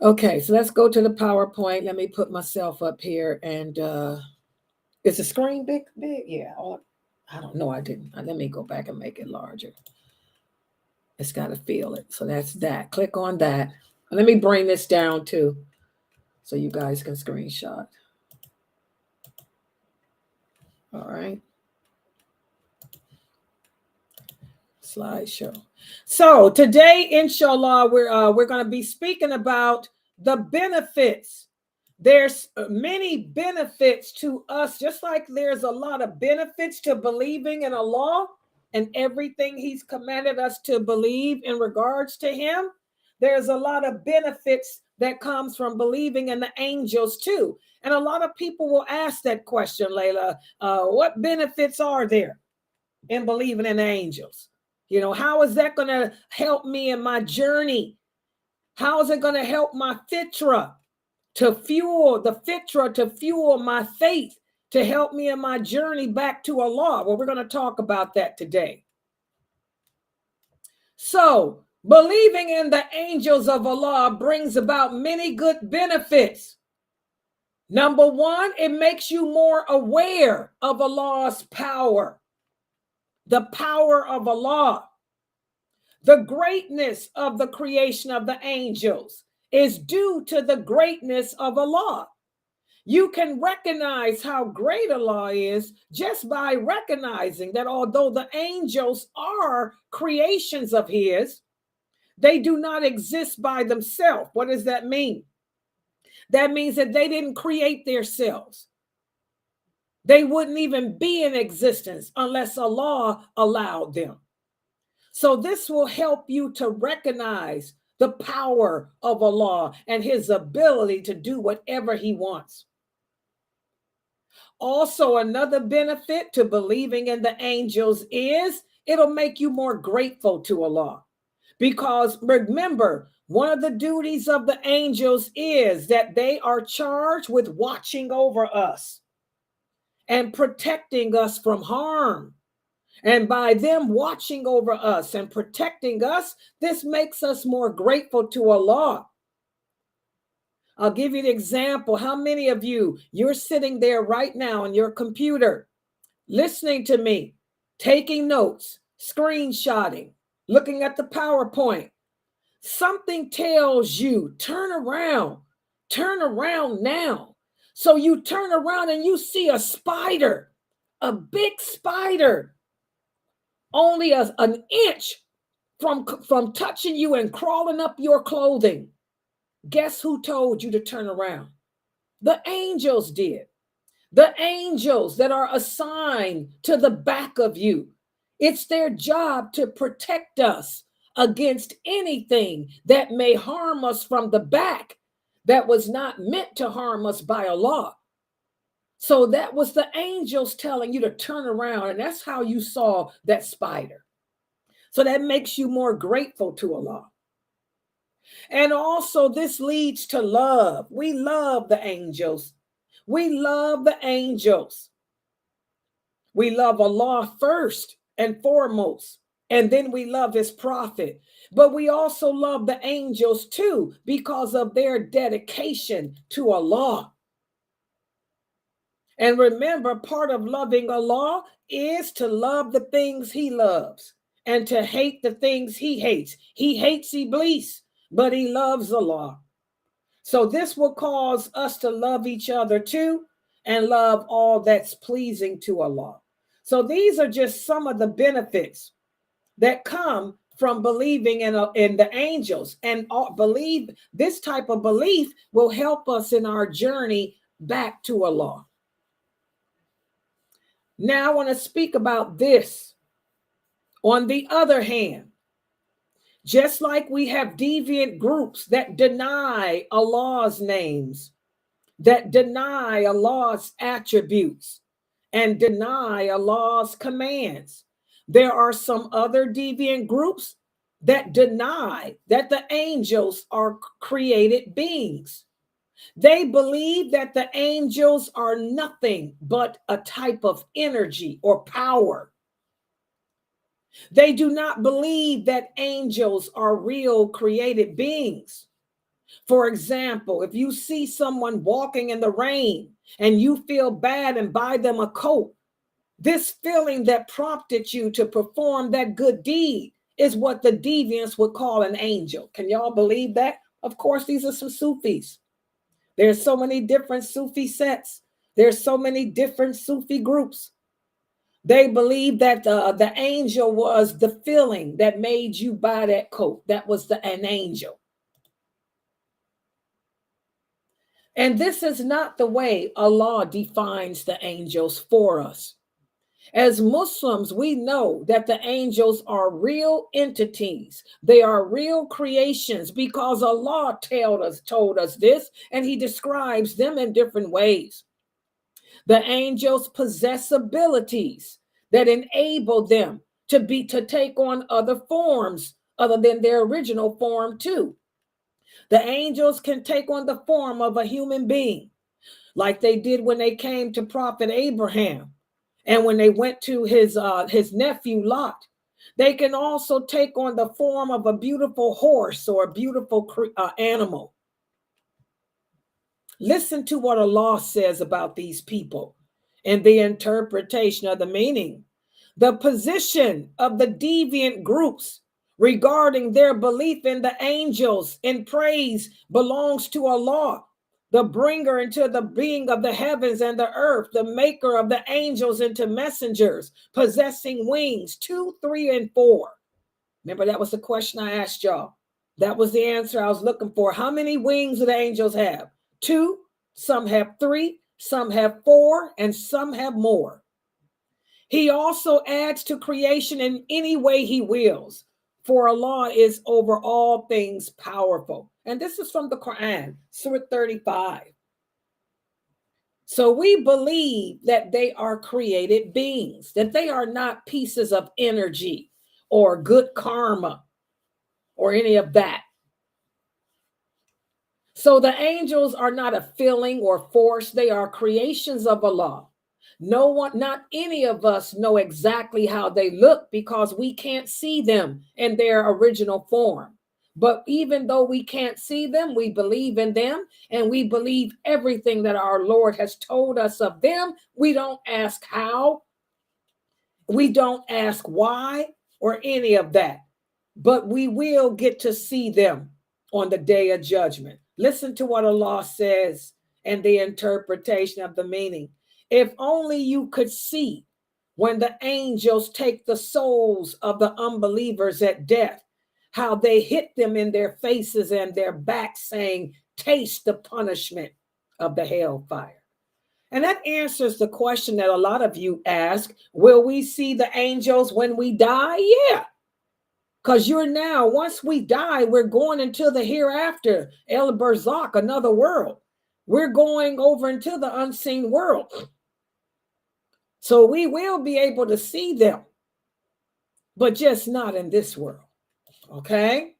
Okay, so let's go to the PowerPoint. Let me put myself up here. And is the screen big? Yeah. I don't know. I didn't. Let me go back and make it larger. It's got to feel it. So that's that. Click on that. Let me bring this down too, so you guys can screenshot. All right. Slideshow. So today, inshallah, we're going to be speaking about the benefits. There's many benefits to us, just like there's a lot of benefits to believing in Allah and everything He's commanded us to believe in regards to Him. There's a lot of benefits that comes from believing in the angels too. And a lot of people will ask that question, Laila, what benefits are there in believing in the angels? How is that going to help me in my journey? How is it going to help my fitra to fuel my faith, to help me in my journey back to Allah? Well, we're going to talk about that today. So, believing in the angels of Allah brings about many good benefits. Number one, it makes you more aware of Allah's power. The power of Allah. The greatness of the creation of the angels is due to the greatness of Allah. You can recognize how great Allah is just by recognizing that although the angels are creations of His, they do not exist by themselves. What does that mean? That means that they didn't create themselves. They wouldn't even be in existence unless Allah allowed them. So this will help you to recognize the power of Allah and His ability to do whatever He wants. Also, another benefit to believing in the angels is it'll make you more grateful to Allah. Because remember, one of the duties of the angels is that they are charged with watching over us and protecting us from harm. And by them watching over us and protecting us, this makes us more grateful to Allah. I'll give you an example. How many of you're sitting there right now on your computer, listening to me, taking notes, screenshotting, looking at the PowerPoint. Something tells you, turn around now. So you turn around and you see a spider, a big spider, only an inch from touching you and crawling up your clothing. Guess who told you to turn around? The angels did. The angels that are assigned to the back of you. It's their job to protect us against anything that may harm us from the back that was not meant to harm us by Allah. So that was the angels telling you to turn around, and that's how you saw that spider. So that makes you more grateful to Allah. And also this leads to love. We love the angels. We love the angels. We love Allah first and foremost, and then we love his prophet. But we also love the angels too because of their dedication to Allah. And remember, part of loving Allah is to love the things he loves and to hate the things he hates. He hates Iblis, but he loves Allah. So this will cause us to love each other too and love all that's pleasing to Allah. So these are just some of the benefits that come from believing in the angels, and believe this type of belief will help us in our journey back to Allah. Now I want to speak about this. On the other hand, just like we have deviant groups that deny Allah's names, that deny Allah's attributes, and deny Allah's commands, there are some other deviant groups that deny that the angels are created beings. They believe that the angels are nothing but a type of energy or power. They do not believe that angels are real created beings. For example, if you see someone walking in the rain and you feel bad and buy them a coat, this feeling that prompted you to perform that good deed is what the deviants would call an angel. Can y'all believe that? Of course, these are some Sufis. There's so many different Sufi sets. There's so many different Sufi groups. They believe that the angel was the feeling that made you buy that coat. That was an angel. And this is not the way Allah defines the angels for us. As Muslims, we know that the angels are real entities. They are real creations because Allah told us this, and he describes them in different ways. The angels possess abilities that enable them to take on other forms other than their original form too. The angels can take on the form of a human being, like they did when they came to Prophet Abraham. And when they went to his nephew Lot. They can also take on the form of a beautiful horse or a beautiful animal. Listen to what Allah says about these people and the interpretation of the meaning. The position of the deviant groups regarding their belief in the angels in praise belongs to Allah, the bringer into the being of the heavens and the earth, the maker of the angels into messengers, possessing wings, 2, 3, and 4. Remember, that was the question I asked y'all. That was the answer I was looking for. How many wings do the angels have? 2, some have 3, some have 4, and some have more. He also adds to creation in any way he wills, for Allah is over all things powerful. And this is from the Quran, Surah 35. So we believe that they are created beings, that they are not pieces of energy or good karma or any of that. So the angels are not a feeling or force. They are creations of Allah. No one, not any of us know exactly how they look because we can't see them in their original form. But even though we can't see them, we believe in them and we believe everything that our Lord has told us of them. We don't ask how, we don't ask why or any of that, but we will get to see them on the day of judgment. Listen to what Allah says and the interpretation of the meaning. If only you could see when the angels take the souls of the unbelievers at death, how they hit them in their faces and their backs, saying, taste the punishment of the hellfire. And that answers the question that a lot of you ask, will we see the angels when we die? Yeah. Because once we die, we're going into the hereafter, El Barzakh, another world. We're going over into the unseen world. So we will be able to see them. but just not in this world. Okay?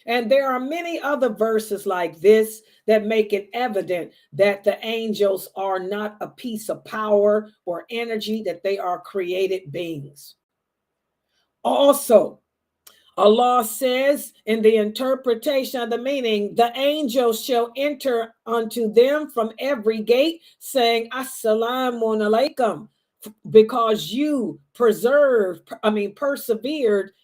And there are many other verses like this that make it evident that the angels are not a piece of power or energy, that they are created beings. Also, Allah says in the interpretation of the meaning, the angels shall enter unto them from every gate, saying, Assalamu alaikum, because you persevered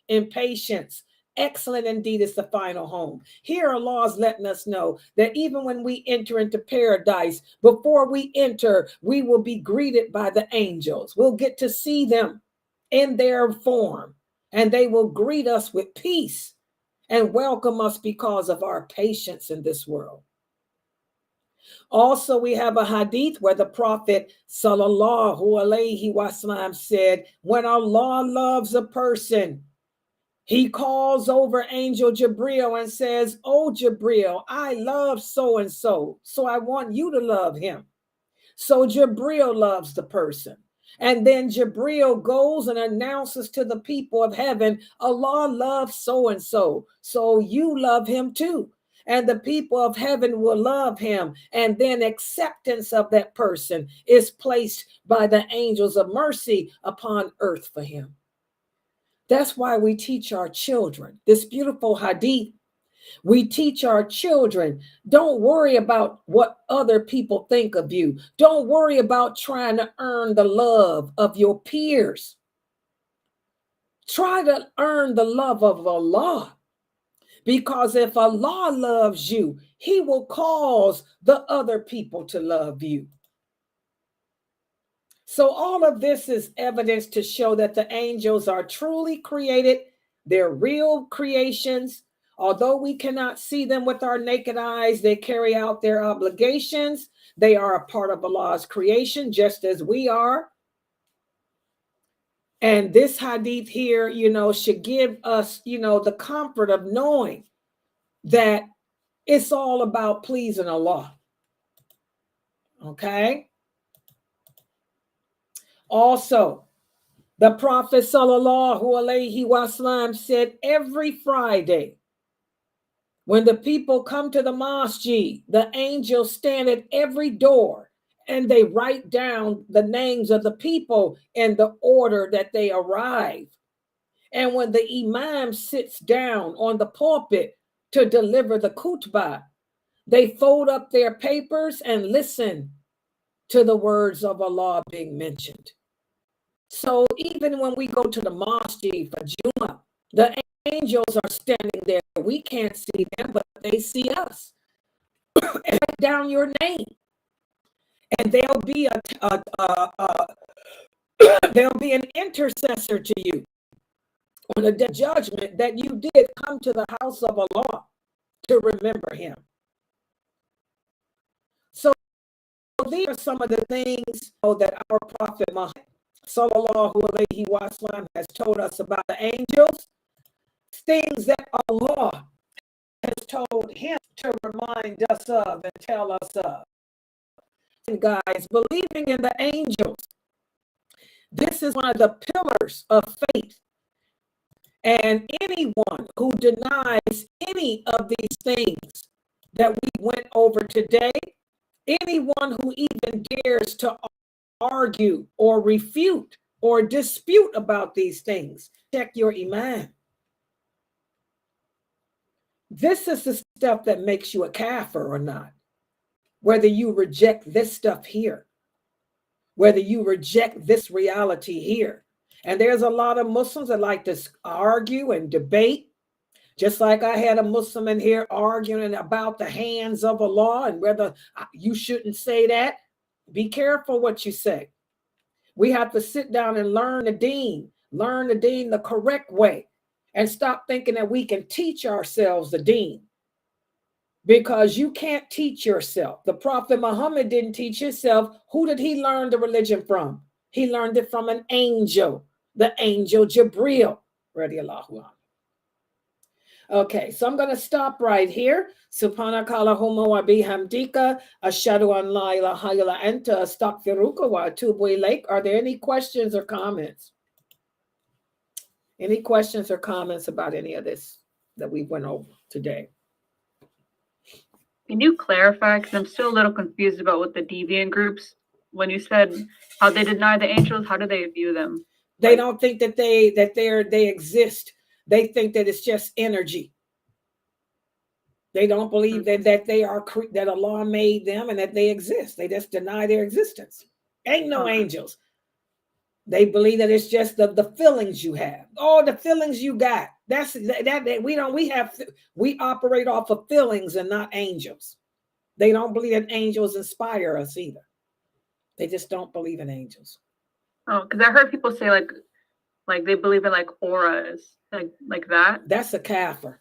in patience. Excellent indeed is the final home. Here Allah is letting us know that even when we enter into paradise, before we enter, we will be greeted by the angels. We'll get to see them in their form, and they will greet us with peace and welcome us because of our patience in this world. Also, we have a hadith where the Prophet sallallahu alaihi wasallam said, when Allah loves a person, he calls over Angel Jibril and says, oh, Jibril, I love so-and-so, so I want you to love him. So Jibril loves the person. And then Jibril goes and announces to the people of heaven, Allah loves so-and-so, so you love him too. And the people of heaven will love him. And then acceptance of that person is placed by the angels of mercy upon earth for him. That's why we teach our children this beautiful hadith. We teach our children, don't worry about what other people think of you. Don't worry about trying to earn the love of your peers. Try to earn the love of Allah. Because if Allah loves you, he will cause the other people to love you. So all of this is evidence to show that the angels are truly created. They're real creations. Although we cannot see them with our naked eyes, they carry out their obligations. They are a part of Allah's creation, just as we are. And this hadith here, should give us, the comfort of knowing that it's all about pleasing Allah. Okay? Also, the Prophet sallallahu alaihi wasallam said every Friday, when the people come to the masjid, the angels stand at every door and they write down the names of the people in the order that they arrive. And when the imam sits down on the pulpit to deliver the khutbah, they fold up their papers and listen to the words of Allah being mentioned. So even when we go to the masjid for Jummah, the angels are standing there. We can't see them, but they see us. And write down your name. And there'll be there'll be an intercessor to you on the day of judgment that you did come to the house of Allah to remember him. So these are some of the things that our Prophet Muhammad sallallahu alaihi wasallam has told us about the angels, things that Allah has told him to remind us of and tell us of. And guys, believing in the angels, this is one of the pillars of faith. And anyone who denies any of these things that we went over today, anyone who even dares to argue or refute or dispute about these things, check your iman. This is the stuff that makes you a kafir or not. Whether you reject this stuff here, whether you reject this reality here. And there's a lot of Muslims that like to argue and debate. Just like I had a Muslim in here arguing about the hands of Allah and whether you shouldn't say that. Be careful what you say. We have to sit down and learn the deen the correct way, and stop thinking that we can teach ourselves the deen, because you can't teach yourself. The Prophet Muhammad didn't teach himself. Who did he learn the religion from? He learned it from an angel, the angel Jibril, radiallahu anhu. Okay, so I'm going to stop right here. Subhanaka Allahumma wa bihamdika ashhadu an la ilaha illa anta astaghfiruka wa atubu ilaik. Are there any questions or comments? Any questions or comments about any of this that we went over today? Can you clarify? Because I'm still a little confused about what the deviant groups, when you said how they deny the angels, how do they view them? They don't think that they exist. They think that it's just energy. They don't believe that they are that Allah made them and that they exist. They just deny their existence. Ain't no angels. They believe that it's just the feelings you have. Oh, the feelings you got. That's that we operate off of feelings and not angels. They don't believe that angels inspire us either. They just don't believe in angels. Oh, because I heard people say like they believe in like auras, like that. That's a kafir.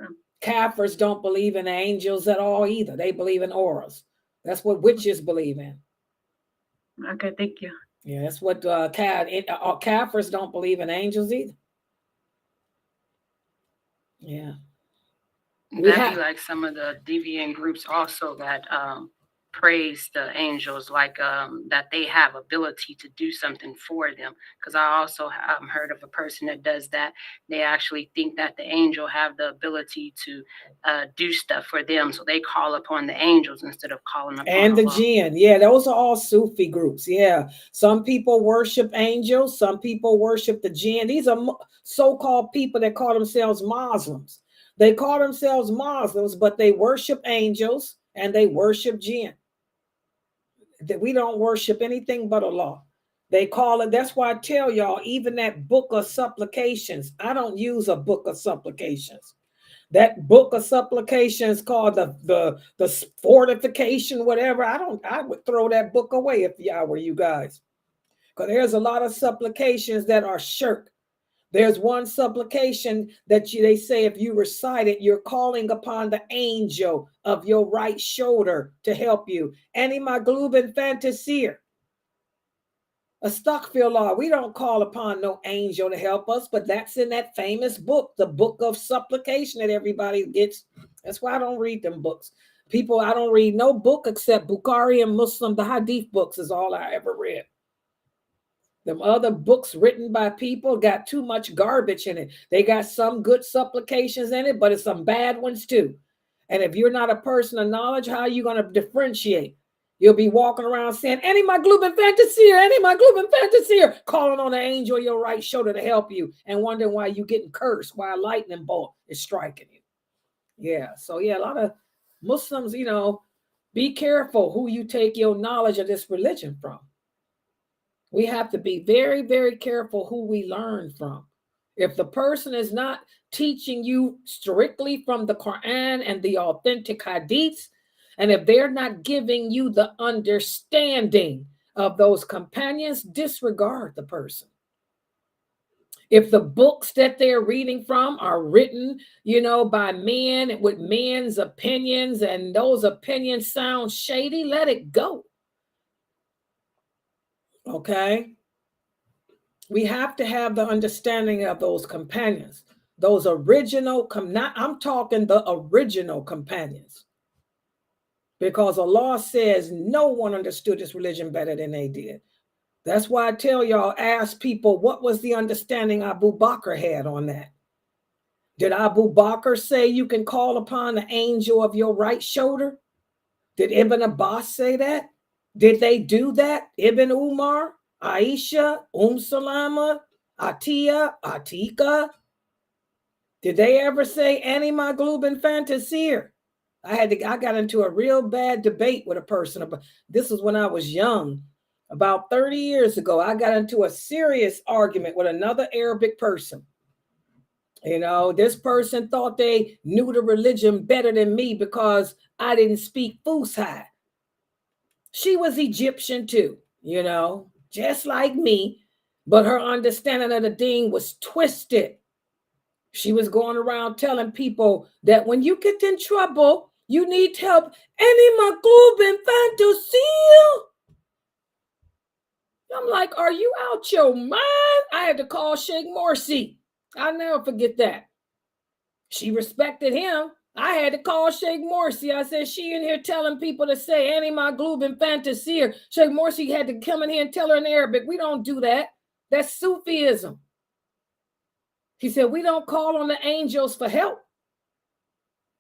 Okay. Kafirs don't believe in angels at all either. They believe in auras. That's what witches believe in. Okay, thank you. Yeah, that's what Kafirs don't believe in angels either. Yeah. That'd be like some of the deviant groups also that praise the angels, like that they have ability to do something for them. Because I also heard of a person that does that. They actually think that the angel have the ability to do stuff for them, so they call upon the angels instead of calling upon and the jinn. Yeah, those are all Sufi groups. Yeah, some people worship angels, some people worship the jinn. These are so-called people that call themselves Muslims. They call themselves Muslims, but they worship angels and they worship jinn. That we don't worship anything but Allah. They call it. That's why I tell y'all, even that book of supplications, I don't use a book of supplications. That book of supplications called the fortification, whatever. I would throw that book away if y'all were you guys. Because there's a lot of supplications that are shirk. There's one supplication that they say if you recite it, you're calling upon the angel of your right shoulder to help you. Ani maglubin fantasir. Astaghfirullah. We don't call upon no angel to help us, but that's in that famous book, the book of supplication that everybody gets. That's why I don't read them books. People, I don't read no book except Bukhari and Muslim. The Hadith books is all I ever read. Them other books written by people got too much garbage in it. They got some good supplications in it, but it's some bad ones too. And if you're not a person of knowledge, how are you going to differentiate? You'll be walking around saying, Any my glubin fantasy, any my glubin fantasy, calling on the angel of your right shoulder to help you and wondering why you're getting cursed, why a lightning bolt is striking you. Yeah. So yeah, a lot of Muslims, be careful who you take your knowledge of this religion from. We have to be very, very careful who we learn from. If the person is not teaching you strictly from the Quran and the authentic hadiths, and if they're not giving you the understanding of those companions, disregard the person. If the books that they're reading from are written, by men with men's opinions, and those opinions sound shady, let it go. Okay? We have to have the understanding of those companions, those original, I'm talking the original companions. Because Allah says no one understood this religion better than they did. That's why I tell y'all, ask people, what was the understanding Abu Bakr had on that? Did Abu Bakr say you can call upon the angel of your right shoulder? Did Ibn Abbas say that? Did they do that? Ibn Umar, Aisha, Salama, Atiya, Atika? Did they ever say Ani Maglubin Fantasir? I got into a real bad debate with a person about this was when I was young, about 30 years ago. I got into a serious argument with another Arabic person. This person thought they knew the religion better than me because I didn't speak Fusha. She was Egyptian too, just like me, but her understanding of the deen was twisted. She was going around telling people that when you get in trouble, you need help. Any maglubin fantasy. I'm like, are you out your mind? I had to call Sheikh Morsi. I'll never forget that. She respected him. I had to call Sheikh Morsi. I said, she in here telling people to say Ani maglubin fantasy. Sheikh Morsi had to come in here and tell her in Arabic. We don't do that. That's Sufism. He said, we don't call on the angels for help.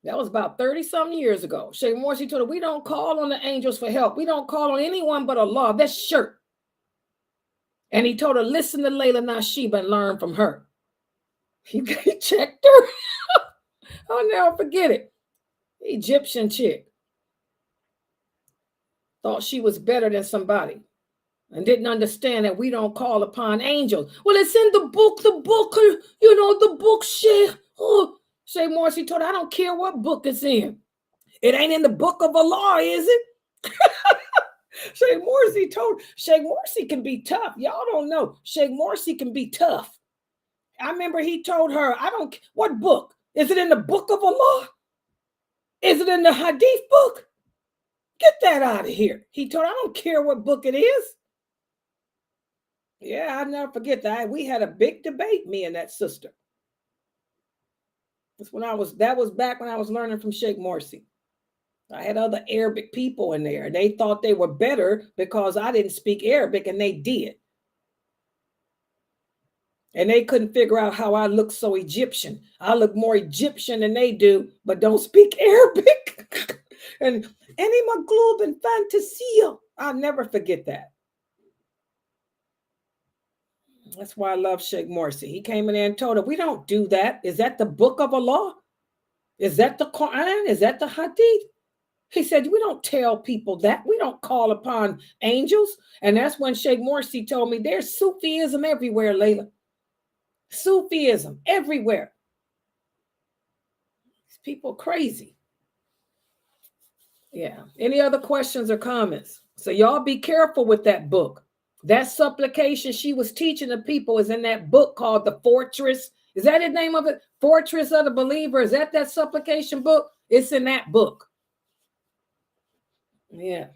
That was about 30-something years ago. Sheikh Morsi told her, we don't call on the angels for help. We don't call on anyone but Allah. That's shirk. And he told her, listen to Laila Nasheeba and learn from her. He checked her. I'll never forget it. Egyptian chick. Thought she was better than somebody and didn't understand that we don't call upon angels. Well, it's in the book, the book, Sheikh. Oh, Sheikh Morsi told her, I don't care what book it's in. It ain't in the book of Allah, is it? Sheikh Morsi told, Sheikh Morsi can be tough. Y'all don't know. Sheikh Morsi can be tough. I remember he told her, what book? Is it in the book of Allah? Is it in the Hadith book? Get that out of here. He told her, I don't care what book it is. Yeah, I'll never forget that. We had a big debate, me and that sister. That was back when I was learning from Sheikh Morsi. I had other Arabic people in there. They thought they were better because I didn't speak Arabic, and they did. And they couldn't figure out how I look so Egyptian. I look more Egyptian than they do, but don't speak Arabic. And any maglub and fantasia. I'll never forget that. That's why I love Sheikh Morsi. He came in there and told her, we don't do that. Is that the book of Allah? Is that the Quran? Is that the Hadith? He said, we don't tell people that. We don't call upon angels. And that's when Sheikh Morsi told me, there's Sufism everywhere, Layla. Sufism everywhere. These people crazy. Yeah. Any other questions or comments? So y'all be careful with that book. That supplication she was teaching the people is in that book called The Fortress. Is that the name of it? Fortress of the Believer. Is that supplication book? It's in that book. Yeah.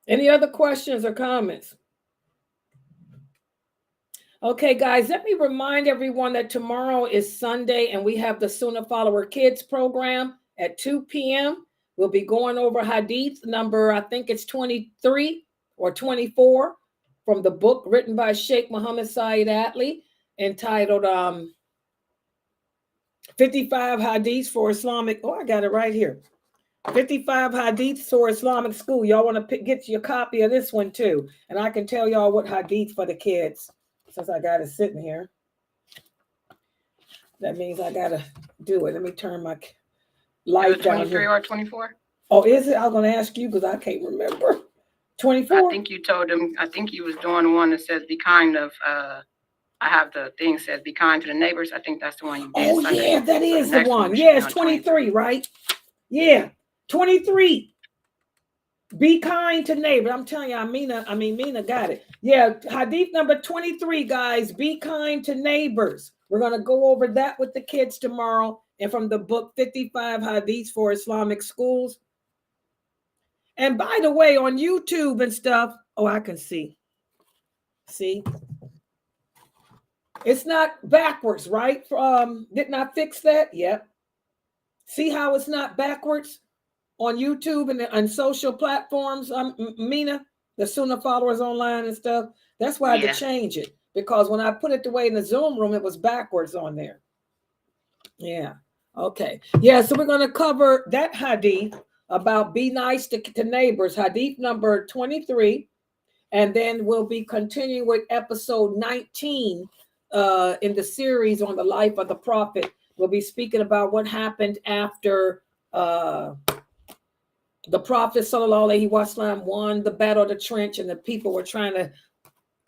Any other questions or comments? Okay, guys, let me remind everyone that tomorrow is Sunday and we have the Sunnah Follower Kids program at 2 p.m. We'll be going over Hadith number, I think it's 23 or 24 from the book written by Sheikh Muhammad Saeed Atli entitled 55 Hadiths for Islamic. Oh, I got it right here. 55 Hadiths for Islamic School. Y'all want to get your copy of this one too. And I can tell y'all what Hadith for the kids since I got it sitting here. That means I got to do it. Let me turn my light down 23 here. or 24? Oh, is it? I was going to ask you because I can't remember. 24? I think you told him, I think you was doing one that says be kind of, I have the thing says be kind to the neighbors. I think that's the one you did. Oh, Sunday. yeah, that is the next one. should Yeah, be it's on 23, right? Yeah, 23. Be kind to neighbor. I'm telling you, Mina got it. Yeah, Hadith number 23, guys. Be kind to neighbors. We're going to go over that with the kids tomorrow. And from the book 55 Hadiths for Islamic Schools. And by the way, on YouTube and stuff, oh, I can see. See? It's not backwards, right? Didn't I fix that? Yep. See how it's not backwards on YouTube and on social platforms, Mina, the Sunnah followers online and stuff. That's why I had to change it. Because when I put it the way in the Zoom room, it was backwards on there. Yeah. Okay. Yeah, so we're going to cover that hadith about be nice to neighbors, hadith number 23. And then we'll be continuing with episode 19 in the series on the life of the prophet. We'll be speaking about what happened after the prophet sallallahu alaihi wasallam won the battle of the trench and the people were trying to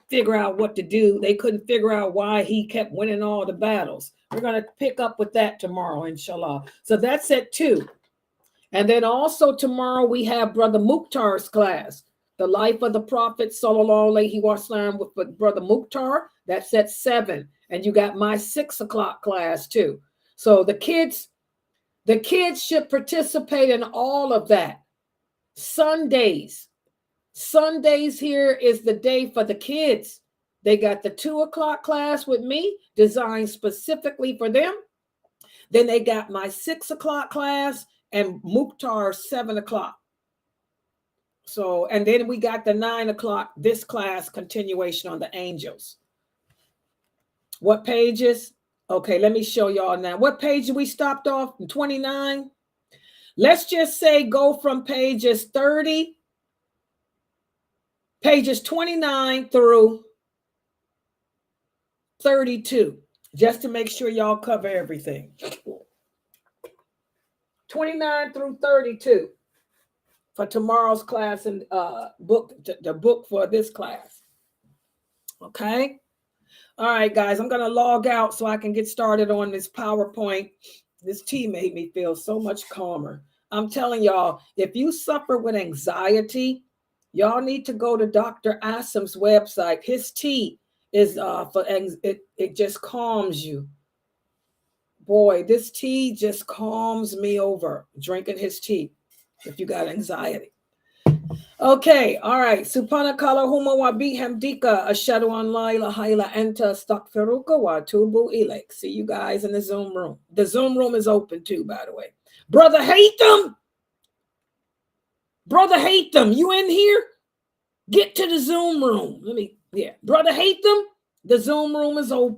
figure out what to do. They couldn't figure out why he kept winning all the battles. We're going to pick up with that tomorrow, inshallah. So that's at 2. And then also tomorrow we have Brother Mukhtar's class, the life of the prophet sallallahu alaihi wasallam with Brother Mukhtar. That's at 7. And you got my 6 o'clock class too. So the kids should participate in all of that. Sundays here is the day for the kids. They got the 2 o'clock class with me designed specifically for them. Then they got my 6 o'clock class and Mukhtar's 7 o'clock. So, and then we got the 9 o'clock, this class continuation on the angels. What pages? Okay, let me show y'all now. What page did we stopped off? 29. Let's just say go from pages 30, pages 29 through 32, just to make sure y'all cover everything. 29 through 32 for tomorrow's class and book, the book for this class. Okay. All right, guys, I'm going to log out so I can get started on this PowerPoint. This tea made me feel so much calmer. I'm telling y'all, if you suffer with anxiety, y'all need to go to Dr. Asim's website. His tea is it just calms you. Boy, this tea just calms me over, drinking his tea if you got anxiety. Okay, all right. Subhanakala huma wa bihamdika ashhadu an la ilaha illa anta astaghfiruka wa atubu ilaik. See you guys in the Zoom room. The Zoom room is open too, by the way. Brother Hatham, you in here? Get to the Zoom room. Brother Hatham, the Zoom room is open.